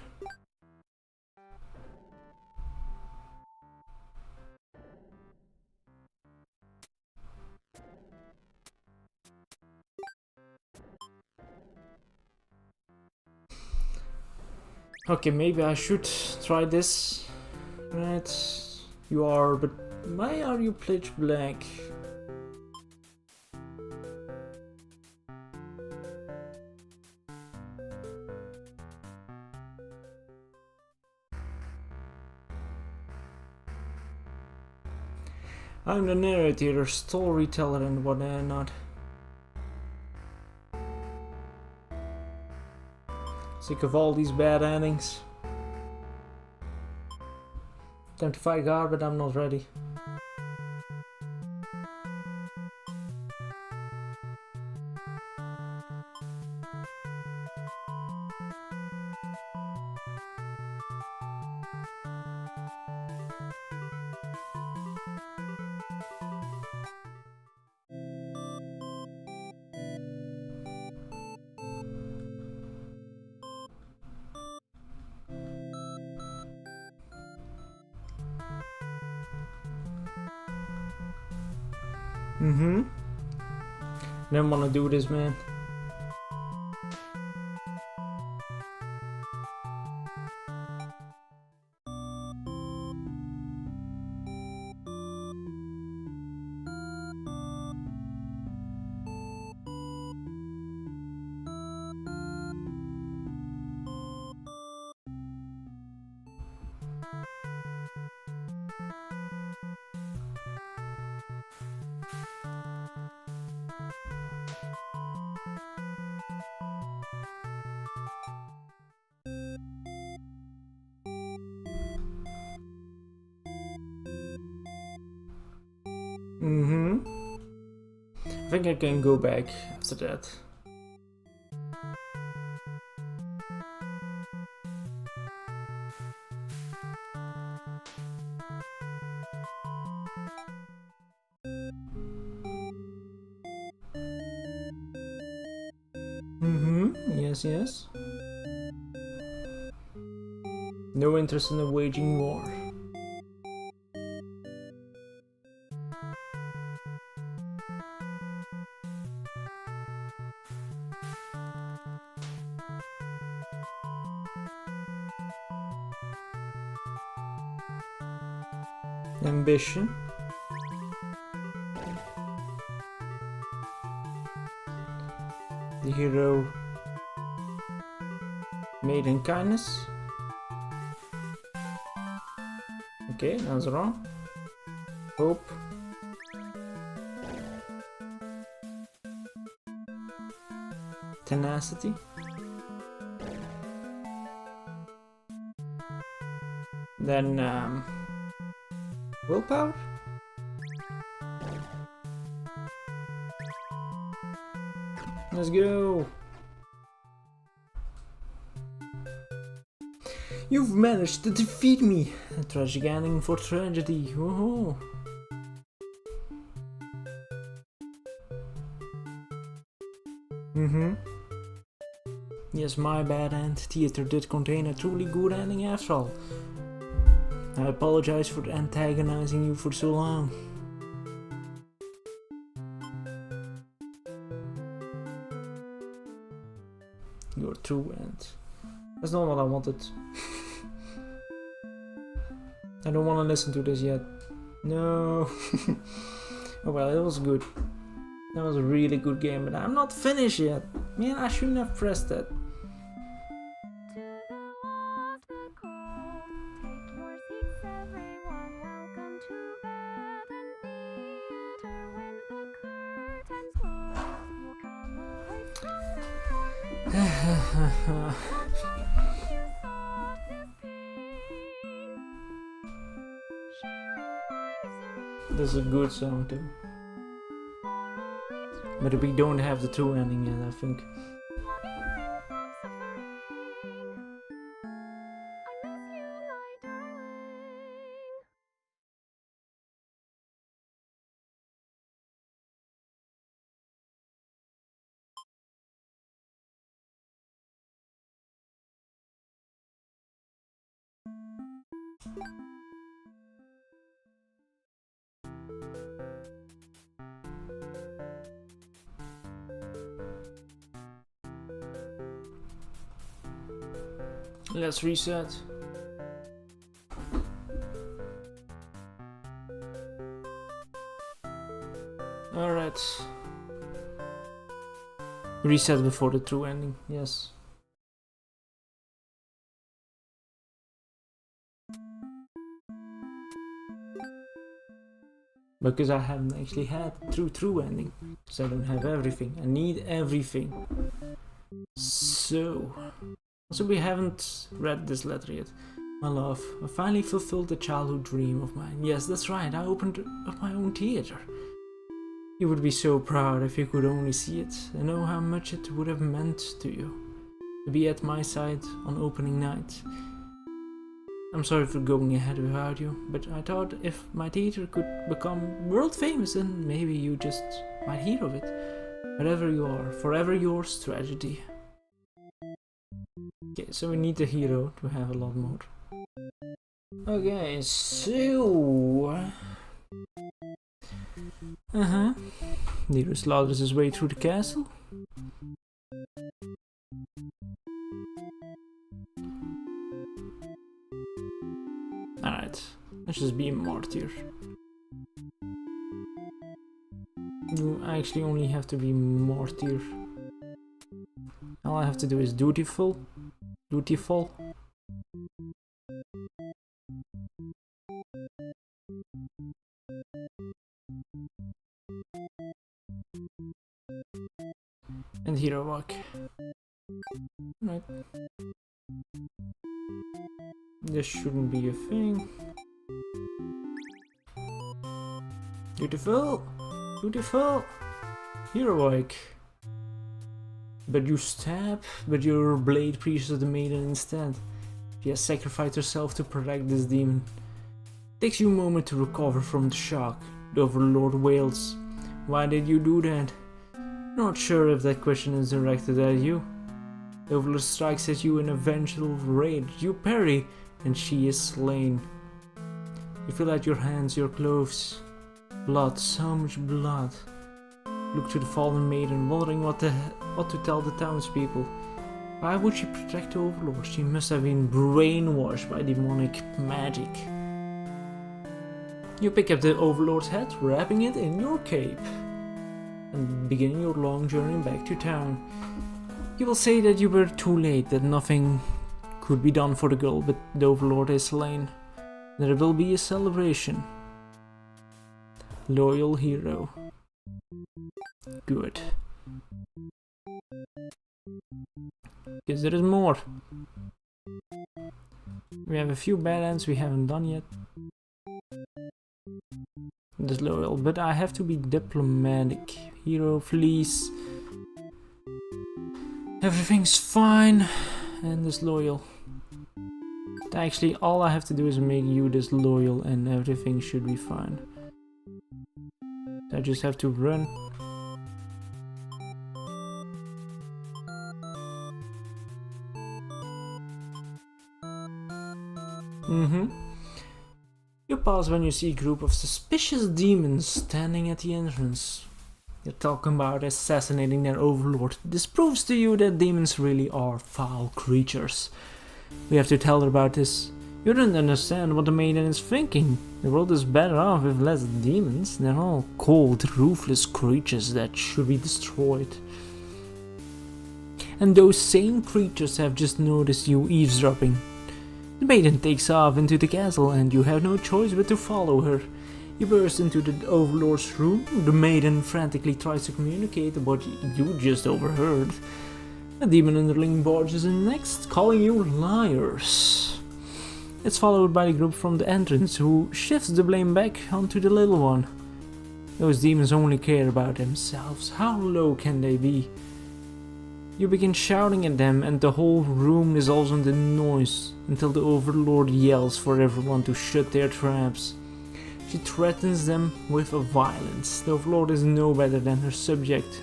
Okay, maybe I should try this. Right, you are, but why are you pitch black? I'm the narrator, storyteller, and whatnot. Sick of all these bad endings. Time to fight God, but I'm not ready. Didn't want to do this, man. I think I can go back after that. Yes. No interest in the waging war. Ambition. The hero made in kindness. Okay, that's wrong. Hope. Tenacity. Then willpower. Let's go. You've managed to defeat me. A tragic ending for tragedy. Woohoo. Yes, my bad end. Theater did contain a truly good ending after all. I apologize for antagonizing you for so long. Your true end. That's not what I wanted. I don't want to listen to this yet. No. Oh well, it was good. That was a really good game, but I'm not finished yet. Man, I shouldn't have pressed that. This is a good song too. But we don't have the true ending yet, I think. Let's reset. Alright. Reset before the true ending, yes. Because I haven't actually had true ending. Because I don't have everything. I need everything. So... Also, we haven't read this letter yet. My love, I finally fulfilled the childhood dream of mine. Yes, that's right, I opened up my own theater. You would be so proud if you could only see it. I know how much it would have meant to you to be at my side on opening night. I'm sorry for going ahead without you, but I thought if my theater could become world famous, then maybe you just might hear of it. Whatever you are, forever yours, tragedy. Okay, so we need a hero to have a lot more. Okay, so... Nero slaughters his way through the castle. Alright, let's just be a martyr. You actually only have to be martyr. All I have to do is dutiful. Dutiful. And heroic. Right. This shouldn't be a thing. Beautiful. Beautiful. Heroic. But you stab, but your blade pierces the maiden instead. She has sacrificed herself to protect this demon. It takes you a moment to recover from the shock. The Overlord wails. Why did you do that? Not sure if that question is directed at you. The Overlord strikes at you in a vengeful rage. You parry, and she is slain. You feel at your hands, your clothes. Blood, so much blood. Look to the fallen maiden, wondering what to tell the townspeople. Why would she protect the Overlord? She must have been brainwashed by demonic magic. You pick up the Overlord's head, wrapping it in your cape, and begin your long journey back to town. You will say that you were too late, that nothing could be done for the girl, but the Overlord is slain. There will be a celebration. Loyal hero. Good. Because there is more. We have a few bad ends we haven't done yet. Disloyal, but I have to be diplomatic. Hero, fleece. Everything's fine. And disloyal. Actually, all I have to do is make you disloyal and everything should be fine. I just have to run. You pause when you see a group of suspicious demons standing at the entrance. They're talking about assassinating their overlord. This proves to you that demons really are foul creatures. We have to tell her about this. You don't understand what the maiden is thinking. The world is better off with less demons. They're all cold, ruthless creatures that should be destroyed. And those same creatures have just noticed you eavesdropping. The maiden takes off into the castle and you have no choice but to follow her. You burst into the overlord's room. The maiden frantically tries to communicate what you just overheard. A demon underling barges in next, calling you liars. It's followed by the group from the entrance, who shifts the blame back onto the little one. Those demons only care about themselves. How low can they be? You begin shouting at them and the whole room dissolves in the noise until the Overlord yells for everyone to shut their traps. She threatens them with violence. The Overlord is no better than her subject.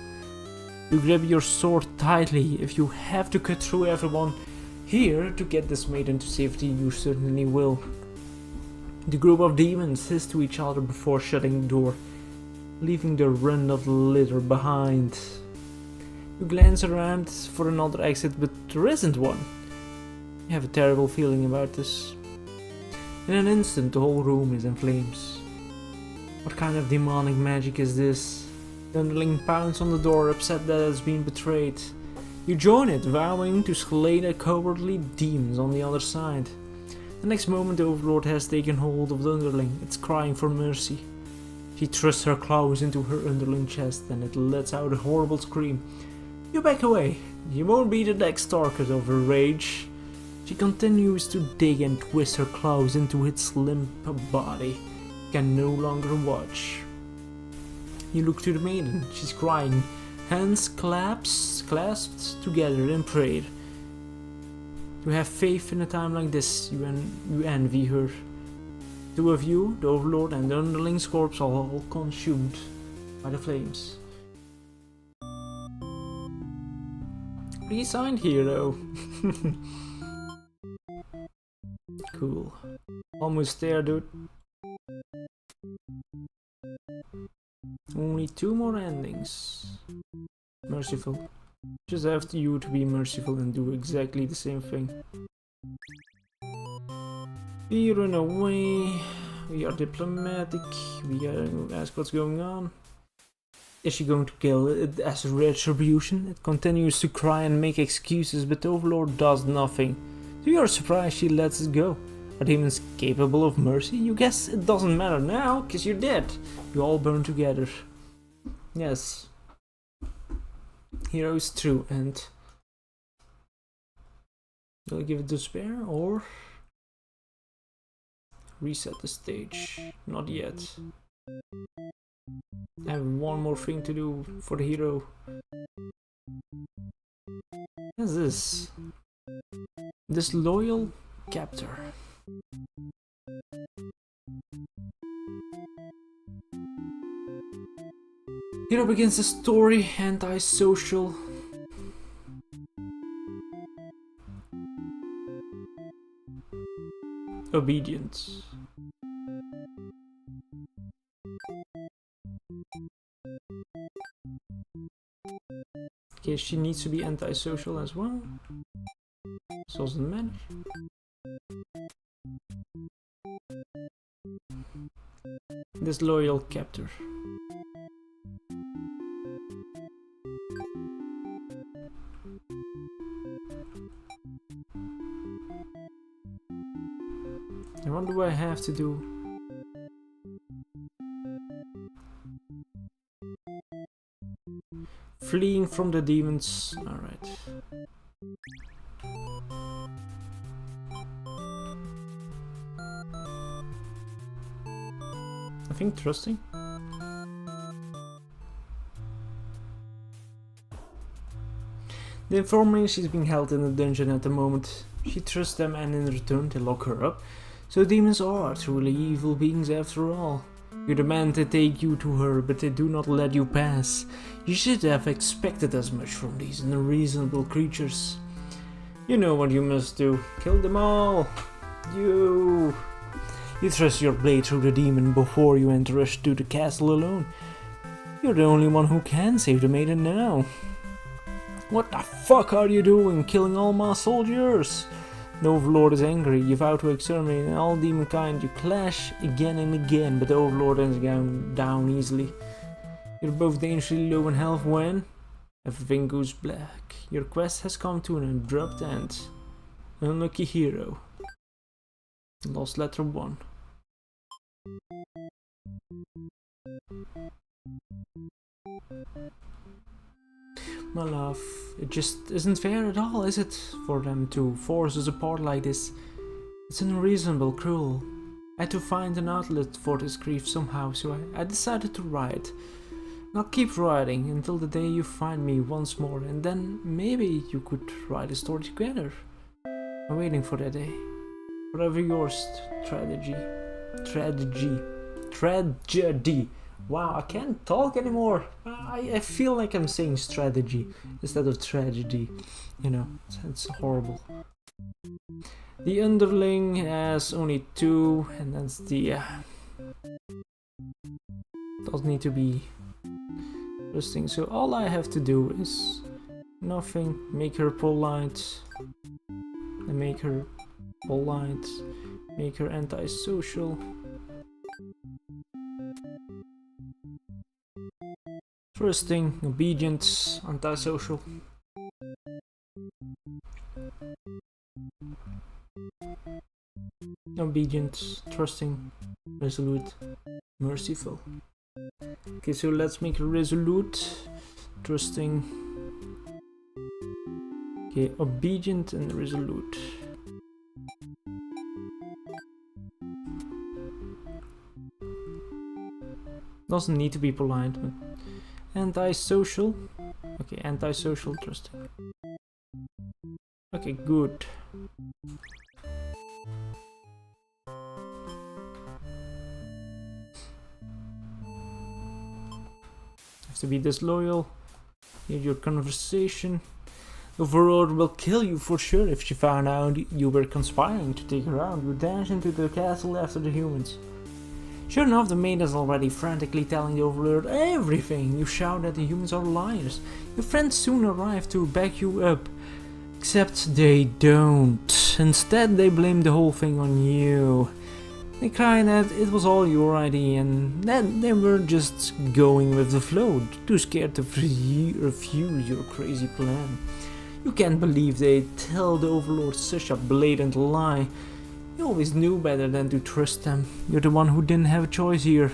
You grip your sword tightly. If you have to cut through everyone here to get this maiden to safety, you certainly will. The group of demons hiss to each other before shutting the door, leaving the run of the litter behind. You glance around for another exit, but there isn't one. I have a terrible feeling about this. In an instant, the whole room is in flames. What kind of demonic magic is this? The underling pounds on the door, upset that it has been betrayed. You join it, vowing to slay the cowardly demons on the other side. The next moment, the Overlord has taken hold of the underling. It's crying for mercy. She thrusts her claws into her underling chest and it lets out a horrible scream. You back away. You won't be the next target of her rage. She continues to dig and twist her claws into its limp body. Can no longer watch. You look to the maiden. She's crying, hands clasped together in prayer. To have faith in a time like this, you envy her. Two of you, the Overlord and the underling's corpse, are all consumed by the flames. Resigned hero. Cool. Almost there, dude. Only 2 more endings. Merciful. Just have you to be merciful and do exactly the same thing. We run away. We are diplomatic. We ask what's going on. Is she going to kill it as a retribution? It continues to cry and make excuses, but the Overlord does nothing. To your surprise, she lets it go. Are demons capable of mercy? You guess it doesn't matter now, cause you're dead. You all burn together. Yes. Hero is true, and will I give it despair or reset the stage? Not yet. I have one more thing to do for the hero. What is this? Disloyal captor. Hero begins the story, antisocial. Obedient. Okay, she needs to be antisocial as well. So doesn't matter. Disloyal captor. And what do I have to do? Fleeing from the demons. Alright. I think trusting. The informer is being held in a dungeon at the moment. She trusts them and in return they lock her up. So demons are truly evil beings after all. You demand they take you to her, but they do not let you pass. You should have expected as much from these unreasonable creatures. You know what you must do. Kill them all. You thrust your blade through the demon before you enter rush to the castle alone. You're the only one who can save the maiden now. What the fuck are you doing, killing all my soldiers? The Overlord is angry. You vow to exterminate all demonkind. You clash again and again, but the Overlord ends down easily. You're both dangerously low in health when everything goes black. Your quest has come to an abrupt end. Unlucky hero. Lost letter 1. My love, it just isn't fair at all, is it? For them to force us apart like this. It's unreasonable, cruel. I had to find an outlet for this grief somehow, so I decided to write. I'll keep writing until the day you find me once more, and then maybe you could write a story together. I'm waiting for that day. Forever yours, Tragedy. Wow, I can't talk anymore. I feel like I'm saying strategy instead of tragedy. You know, it's horrible. The underling has only 2, and that's the... doesn't need to be interesting. So all I have to do is nothing, make her polite, and make her polite, make her antisocial. Trusting, obedient, antisocial. Obedient, trusting, resolute, merciful. Okay, so let's make her resolute, trusting. Okay, obedient and resolute. Doesn't need to be polite, but antisocial. Okay, antisocial, trusting. Okay, good. Has to be disloyal. Hear your conversation. The Overlord will kill you for sure if she found out you were conspiring to take her out. You dash into the castle after the humans. Sure enough, the maid is already frantically telling the Overlord everything. You shout that the humans are liars. Your friends soon arrive to back you up. Except they don't. Instead, they blame the whole thing on you. They cry that it was all your idea and that they were just going with the flow, too scared to refuse your crazy plan. You can't believe they tell the Overlord such a blatant lie. You always knew better than to trust them. You're the one who didn't have a choice here.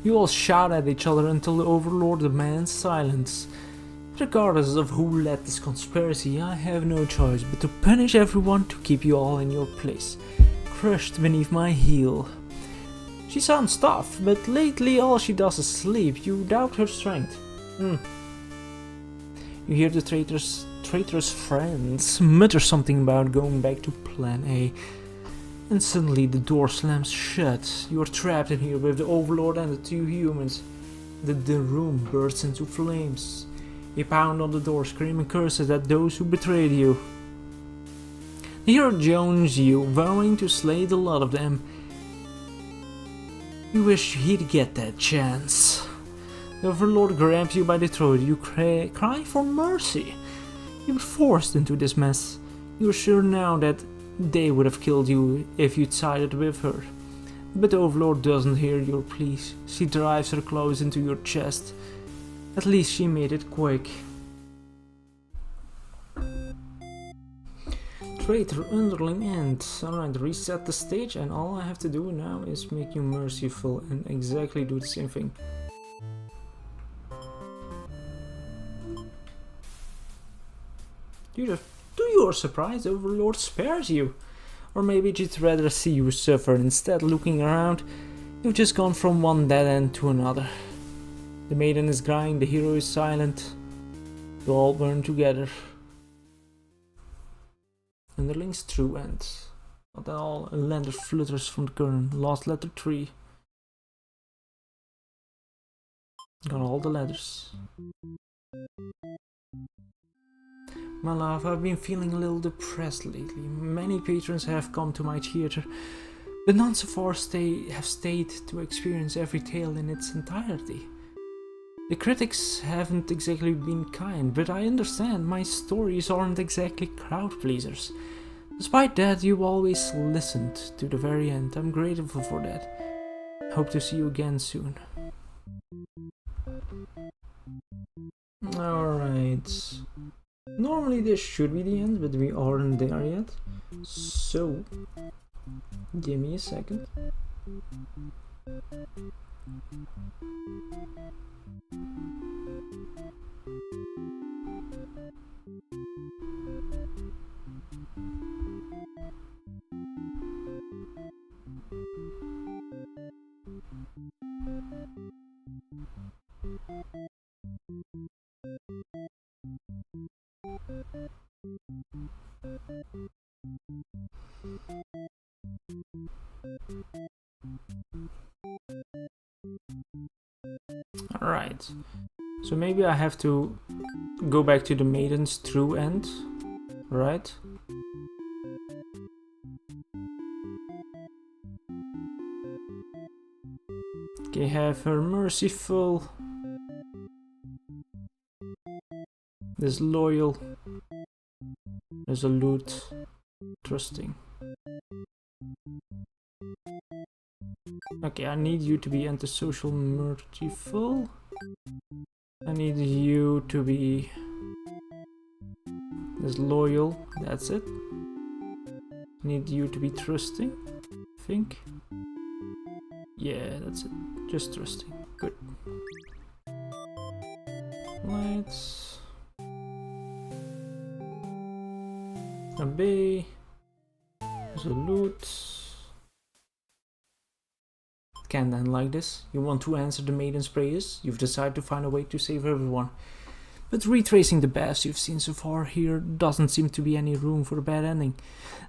You all shout at each other until the Overlord demands silence. Regardless of who led this conspiracy, I have no choice but to punish everyone to keep you all in your place, crushed beneath my heel. She sounds tough, but lately all she does is sleep. You doubt her strength. You hear the traitor's friends mutter something about going back to Plan A. And suddenly the door slams shut. You are trapped in here with the Overlord and the two humans. The room bursts into flames. You pound on the door, screaming curses at those who betrayed you. The hero joins you, vowing to slay the lot of them. You wish he'd get that chance. The Overlord grabs you by the throat. You cry for mercy. You were forced into this mess. You're sure now that they would have killed you if you'd sided with her. But the Overlord doesn't hear your pleas. She drives her claws into your chest. At least she made it quick. Traitor, underling, and alright, reset the stage, and all I have to do now is make you merciful and exactly do the same thing. To your surprise, the Overlord spares you. Or maybe she'd rather see you suffer. Instead, looking around, you've just gone from one dead end to another. The maiden is crying, the hero is silent. You all burn together. Underling's true end. Not at all, a lander flutters from the current. Last letter 3. Got all the letters. My love, I've been feeling a little depressed lately. Many patrons have come to my theater, but none so far have stayed to experience every tale in its entirety. The critics haven't exactly been kind, but I understand my stories aren't exactly crowd pleasers. Despite that, you always listened to the very end. I'm grateful for that. Hope to see you again soon. Alright. Normally this should be the end, but we aren't there yet. So, give me a second. Alright, so maybe I have to go back to the maiden's true end, right? Okay, have her merciful, disloyal, resolute, trusting. Okay, I need you to be antisocial, merciful. I need you to be disloyal, that's it. I need you to be trusting, I think. Yeah, that's it. Just trusting. Good. Let's obey. Resolute. Can't end like this. You want to answer the maiden's prayers? You've decided to find a way to save everyone. But retracing the best you've seen so far here doesn't seem to be any room for a bad ending.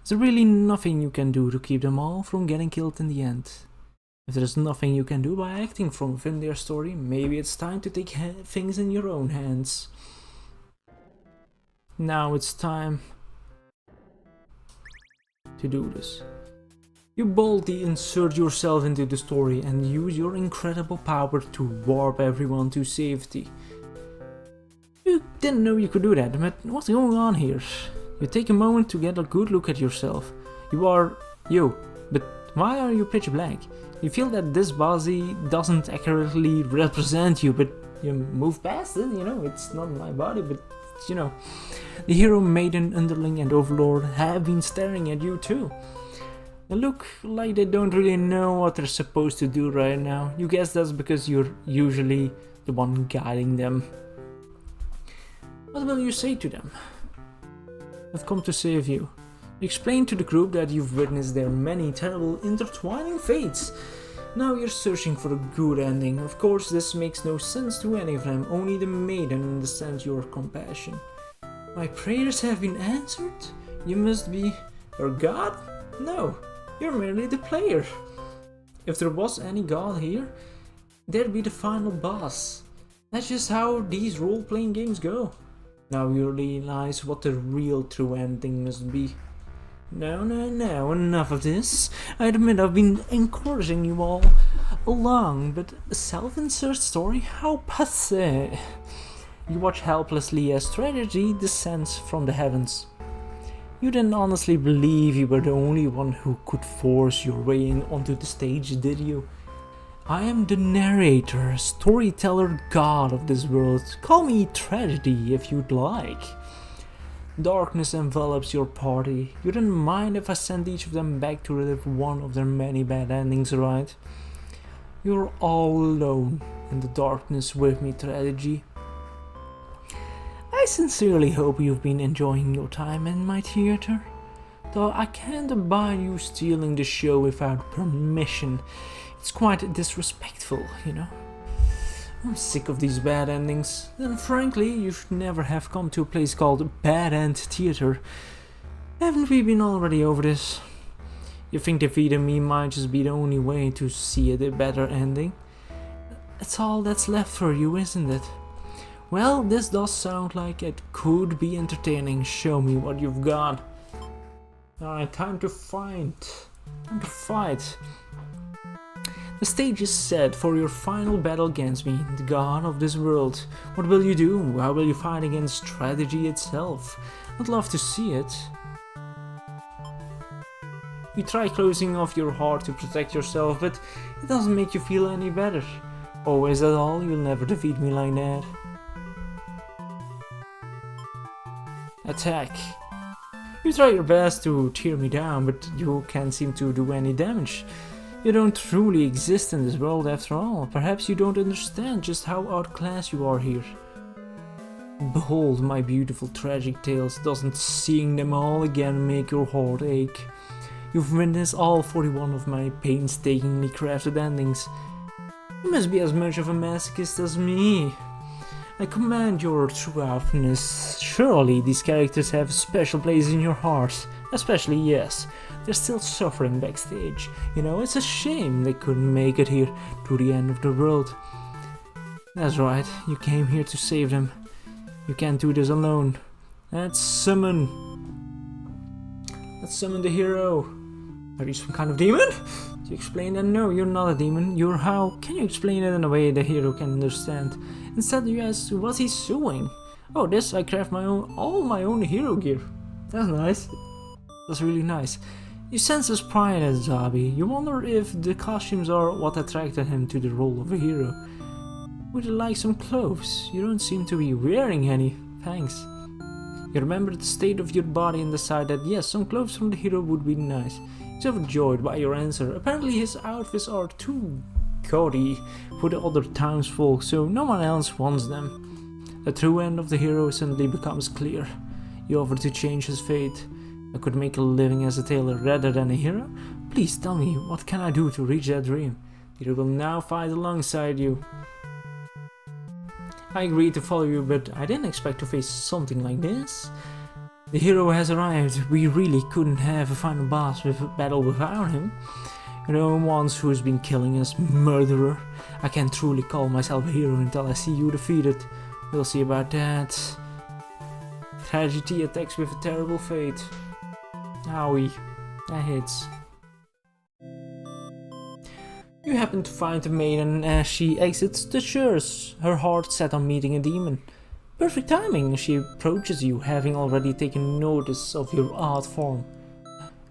There's really nothing you can do to keep them all from getting killed in the end. If there's nothing you can do by acting from within their story, maybe it's time to take things in your own hands. Now it's time to do this. You boldly insert yourself into the story and use your incredible power to warp everyone to safety. You didn't know you could do that, but what's going on here? You take a moment to get a good look at yourself. You are you, but why are you pitch black? You feel that this body doesn't accurately represent you, but you move past it, you know, it's not my body, but you know. The hero, maiden, underling and overlord have been staring at you too. They look like they don't really know what they're supposed to do right now. You guess that's because you're usually the one guiding them. What will you say to them? I've come to save you. You explain to the group that you've witnessed their many terrible intertwining fates. Now you're searching for a good ending. Of course, this makes no sense to any of them. Only the maiden understands your compassion. My prayers have been answered? You must be her god? No, you're merely the player. If there was any god here, there'd be the final boss. That's just how these role-playing games go. Now you realize what the real true ending must be. No, enough of this. I admit I've been encouraging you all along, but a self-insert story? How passé. You watch helplessly as tragedy descends from the heavens. You didn't honestly believe you were the only one who could force your way in onto the stage, did you? I am the narrator, storyteller, god of this world. Call me tragedy if you'd like. Darkness envelops your party. You don't mind if I send each of them back to relive one of their many bad endings, right? You're all alone in the darkness with me, tragedy. I sincerely hope you've been enjoying your time in my theater. Though I can't abide you stealing the show without permission. It's quite disrespectful, you know. I'm sick of these bad endings, and frankly, you should never have come to a place called Bad End Theater. Haven't we been already over this? You think defeating me might just be the only way to see a better ending? That's all that's left for you, isn't it? Well, this does sound like it could be entertaining. Show me what you've got. Alright, time to fight. The stage is set for your final battle against me, the god of this world. What will you do? How will you fight against strategy itself? I'd love to see it. You try closing off your heart to protect yourself, but it doesn't make you feel any better. Oh, is that all? You'll never defeat me like that. Attack. You try your best to tear me down, but you can't seem to do any damage. You don't truly exist in this world after all. Perhaps you don't understand just how outclassed you are here. Behold my beautiful tragic tales. Doesn't seeing them all again make your heart ache? You've witnessed all 41 of my painstakingly crafted endings. You must be as much of a masochist as me. I command your true outness. Surely these characters have a special place in your heart. Especially, yes, they're still suffering backstage. You know, it's a shame they couldn't make it here to the end of the world. That's right, you came here to save them. You can't do this alone. Let's summon the hero. Are you some kind of demon? Do you explain that? No, you're not a demon. You're how? Can you explain it in a way the hero can understand? Instead you ask, what's he doing? Oh, this, I craft all my own hero gear. That's nice. That's really nice. You sense his pride as Zabi. You wonder if the costumes are what attracted him to the role of a hero. Would you like some clothes? You don't seem to be wearing any. Thanks. You remember the state of your body and decide that yes, some clothes from the hero would be nice. He's overjoyed by your answer. Apparently his outfits are too gaudy for the other townsfolk, so no one else wants them. The true end of the hero suddenly becomes clear. You offer to change his fate. I could make a living as a tailor rather than a hero? Please tell me, what can I do to reach that dream? The hero will now fight alongside you. I agreed to follow you, but I didn't expect to face something like this. The hero has arrived. We really couldn't have a final boss battle without him. You're the one who's been killing us, murderer. I can't truly call myself a hero until I see you defeated. We'll see about that. Tragedy attacks with a terrible fate. Owie, that hits. You happen to find the maiden as she exits the church, her heart set on meeting a demon. Perfect timing, she approaches you, having already taken notice of your odd form.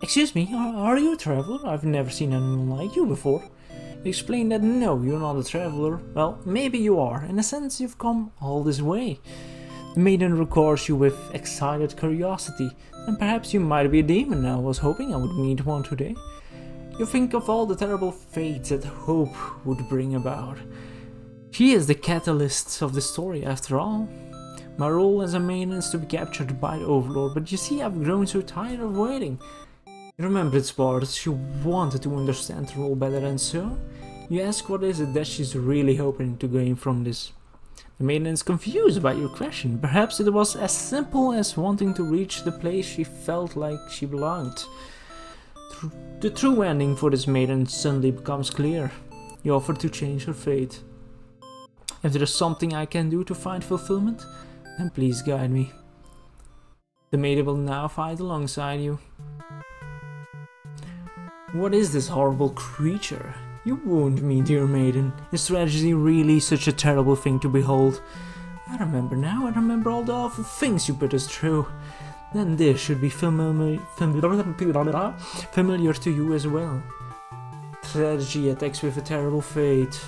Excuse me, are you a traveler? I've never seen anyone like you before. You explain that no, you're not a traveler. Well, maybe you are. In a sense, you've come all this way. The maiden regards you with excited curiosity. And perhaps you might be a demon. I was hoping I would meet one today. You think of all the terrible fates that hope would bring about. She is the catalyst of the story after all. My role as a maiden is to be captured by the Overlord, but you see I've grown so tired of waiting. You remember its words, she wanted to understand the role better, and so you ask what is it that she's really hoping to gain from this. The maiden is confused by your question. Perhaps it was as simple as wanting to reach the place she felt like she belonged. The true ending for this maiden suddenly becomes clear. You offer to change her fate. If there is something I can do to find fulfillment, then please guide me. The maiden will now fight alongside you. What is this horrible creature? You wound me, dear maiden. Is tragedy really such a terrible thing to behold? I remember now, I remember all the awful things you put us through. Then this should be familiar to you as well. Tragedy attacks with a terrible fate.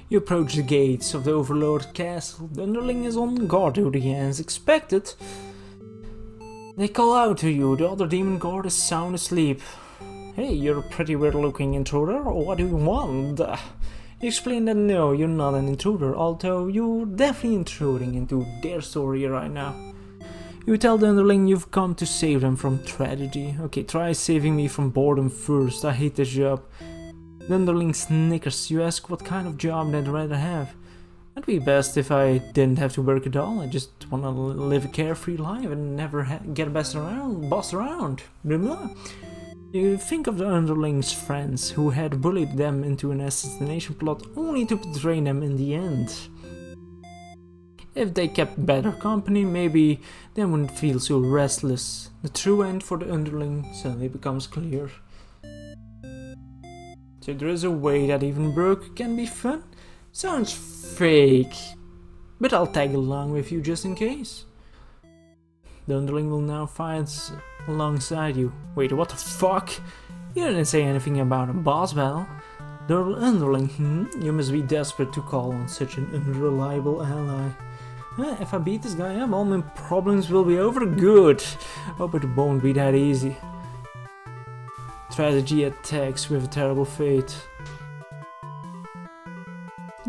You approach the gates of the Overlord Castle. The underling is on guard duty as expected. They call out to you. The other demon guard is sound asleep. Hey, you're a pretty weird looking intruder. What do you want? You explain that no, you're not an intruder, although you're definitely intruding into their story right now. You tell the underling you've come to save them from tragedy. Okay, try saving me from boredom first. I hate this job. The underling snickers. You ask what kind of job they'd rather have. It'd be best if I didn't have to work at all. I just want to live a carefree life and never get bossed around. Blah blah. You think of the underling's friends who had bullied them into an assassination plot only to betray them in the end. If they kept better company, maybe they wouldn't feel so restless. The true end for the underling suddenly becomes clear. So there is a way that even broke can be fun? Sounds fake, but I'll tag along with you just in case. The underling will now fight alongside you. Wait, what the fuck? You didn't say anything about a boss battle. The underling, You must be desperate to call on such an unreliable ally. If I beat this guy up, all my problems will be over. Good. Oh, but it won't be that easy. Tragedy attacks with a terrible fate.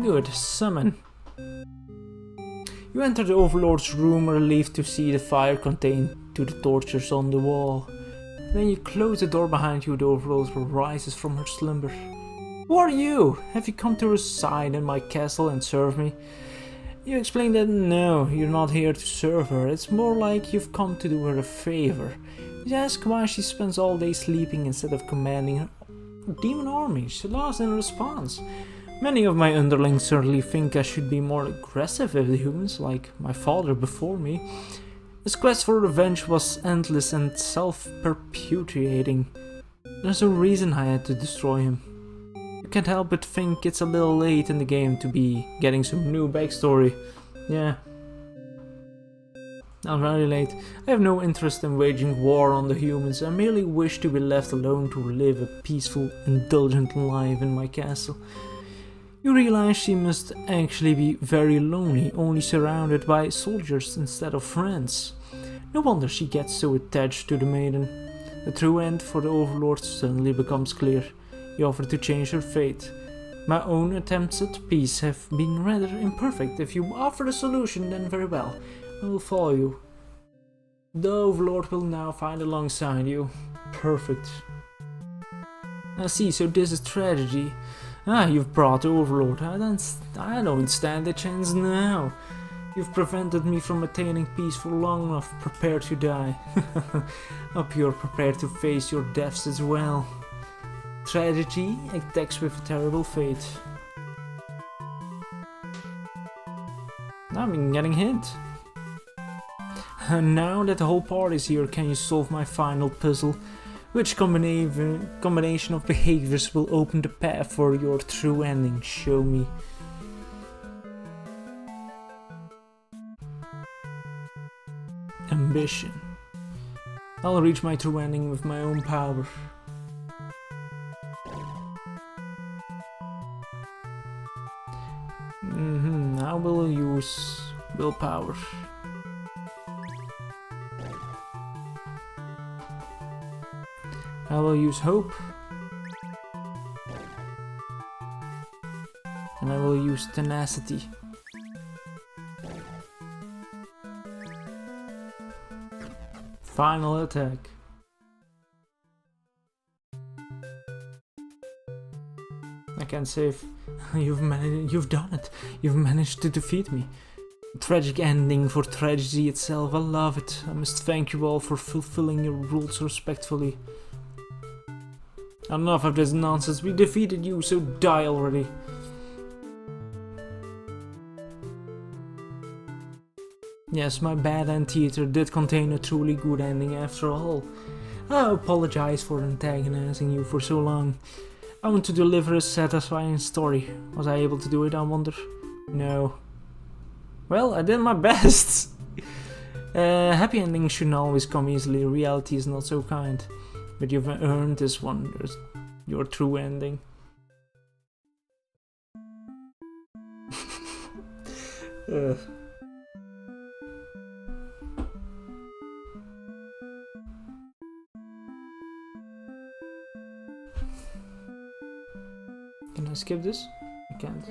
Good, summon. You enter the Overlord's room, relieved to see the fire contained to the torches on the wall. When you close the door behind you, the Overlord rises from her slumber. Who are you? Have you come to reside in my castle and serve me? You explain that no, you're not here to serve her. It's more like you've come to do her a favor. You ask why she spends all day sleeping instead of commanding her demon army. She laughs in response. Many of my underlings certainly think I should be more aggressive with the humans, like my father before me. His quest for revenge was endless and self-perpetuating. There's a reason I had to destroy him. You can't help but think it's a little late in the game to be getting some new backstory. Yeah. Not very late. I have no interest in waging war on the humans. I merely wish to be left alone to live a peaceful, indulgent life in my castle. You realize she must actually be very lonely, only surrounded by soldiers instead of friends. No wonder she gets so attached to the maiden. The true end for the Overlord suddenly becomes clear. He offered to change her fate. My own attempts at peace have been rather imperfect. If you offer a solution, then very well. I will follow you. The Overlord will now fight alongside you. Perfect. I see, so this is tragedy. Ah, you've brought the Overlord. I don't stand a chance now. You've prevented me from attaining peace for long enough. Prepare to die. Hope you're prepared to face your deaths as well. Tragedy attacks with a terrible fate. I'm getting hit. Now that the whole party's here, can you solve my final puzzle? Which combination of behaviors will open the path for your true ending? Show me. Ambition. I'll reach my true ending with my own power. I will use willpower. I will use hope. And I will use tenacity. Final attack. I can't save. You've done it. You've managed to defeat me. A tragic ending for tragedy itself. I love it. I must thank you all for fulfilling your rules respectfully. Enough of this nonsense. We defeated you, so die already. Yes, my bad end theater did contain a truly good ending after all. I apologize for antagonizing you for so long. I want to deliver a satisfying story. Was I able to do it, I wonder? No. Well, I did my best. Happy endings shouldn't always come easily. Reality is not so kind. But you've earned this one. There's your true ending. Can I skip this? I can't.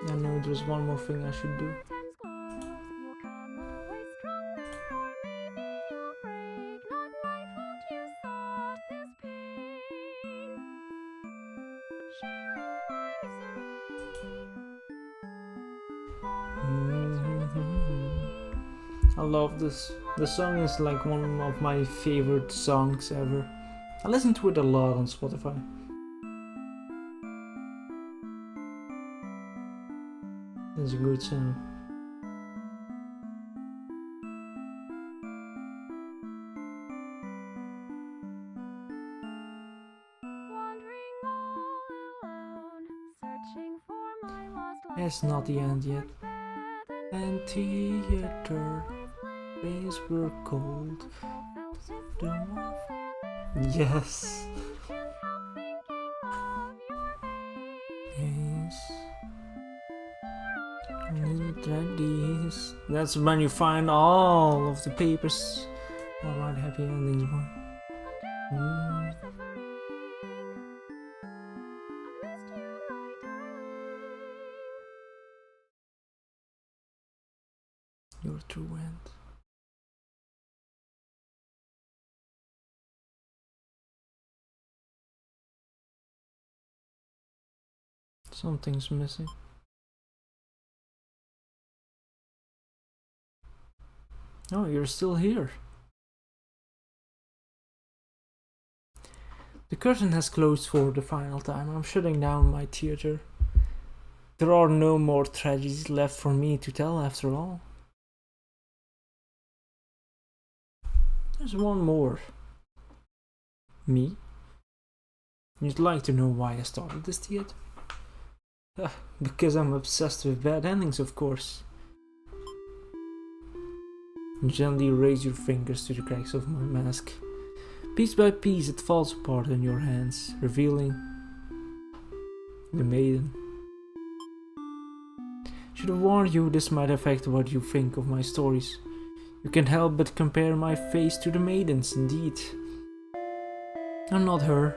I know there's one more thing I should do. I love this. The song is like one of my favorite songs ever. I listen to it a lot on Spotify. It's a good song. It's not the end yet. And theater days were cold. Yes. That's when you find all of the papers. Alright, happy endings, boy. Your true end. Something's missing. Oh, you're still here. The curtain has closed for the final time. I'm shutting down my theater. There are no more tragedies left for me to tell after all. There's one more. Me? You'd like to know why I started this theater? Because I'm obsessed with bad endings, of course. Gently raise your fingers to the cracks of my mask. Piece by piece it falls apart in your hands, revealing the maiden. Should have warned you this might affect what you think of my stories. You can't help but compare my face to the maiden's, indeed. I'm not her,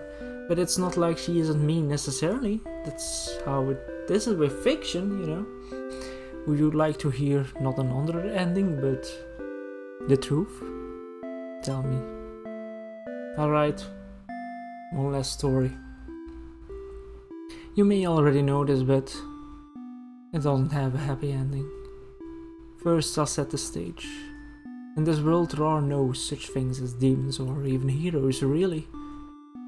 but it's not like she isn't me necessarily. That's how it is with fiction, you know. Would you like to hear not another ending, but the truth? Tell me. Alright, one last story. You may already know this, but it doesn't have a happy ending. First, I'll set the stage. In this world there are no such things as demons or even heroes, really.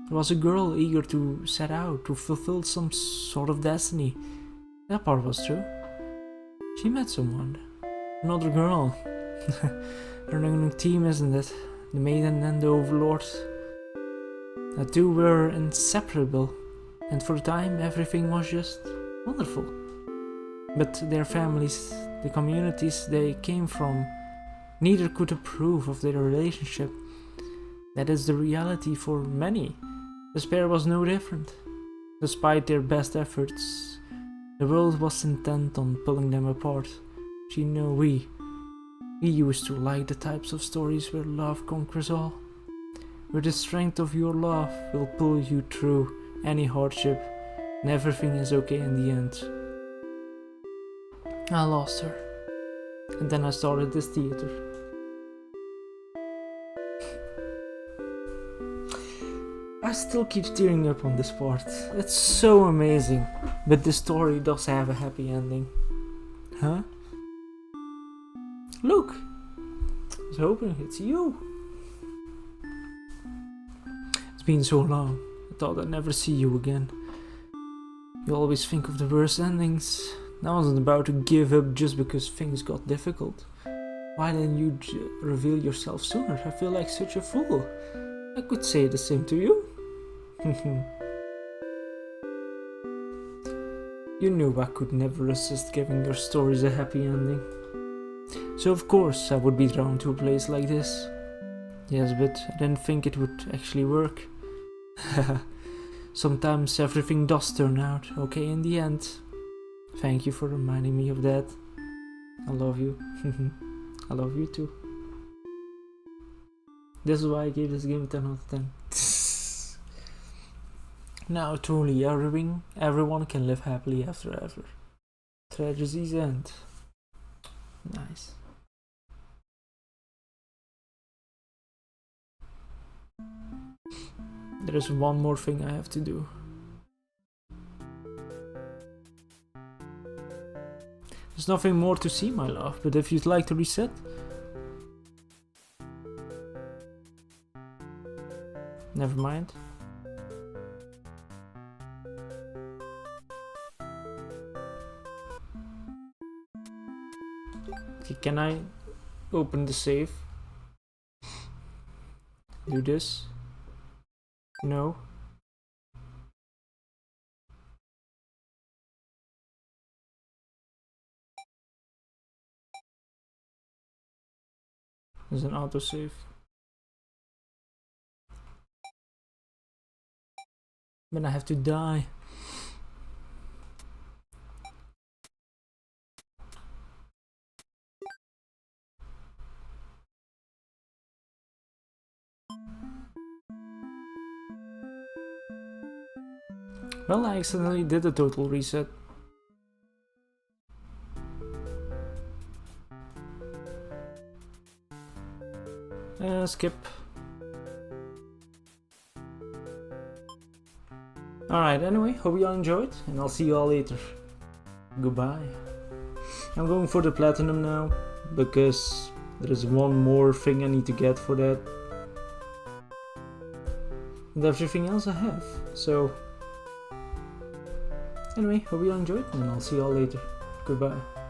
There was a girl eager to set out to fulfill some sort of destiny. That part was true. She met someone. Another girl. Her new team, isn't it? The maiden and the overlord. The two were inseparable, and for a time everything was just wonderful. But their families, the communities they came from, neither could approve of their relationship. That is the reality for many. Despair was no different. Despite their best efforts, the world was intent on pulling them apart. You know, we used to like the types of stories where love conquers all, where the strength of your love will pull you through any hardship and everything is okay in the end. I lost her, and then I started this theater. I still keep tearing up on this part. It's so amazing, but the story does have a happy ending. Huh? Look! I was hoping it's you. It's been so long. I thought I'd never see you again. You always think of the worst endings. I wasn't about to give up just because things got difficult. Why didn't you reveal yourself sooner? I feel like such a fool. I could say the same to you. You knew I could never resist giving your stories a happy ending. So of course I would be drawn to a place like this. Yes, but I didn't think it would actually work. Sometimes everything does turn out okay in the end. Thank you for reminding me of that. I love you. I love you too. This is why I gave this game 10 out of 10. Now truly everyone can live happily after ever. Tragedies end. Nice. There is one more thing I have to do. There's nothing more to see, my love, but if you'd like to reset. Never mind. Okay, can I open the safe? Do this? No. There's an autosave. Then I have to die. Well, I accidentally did a total reset. Skip. Alright, anyway, hope you all enjoyed, and I'll see you all later. Goodbye. I'm going for the platinum now, because there is one more thing I need to get for that. And everything else I have, so Anyway, hope you all enjoyed, and I'll see you all later. Goodbye.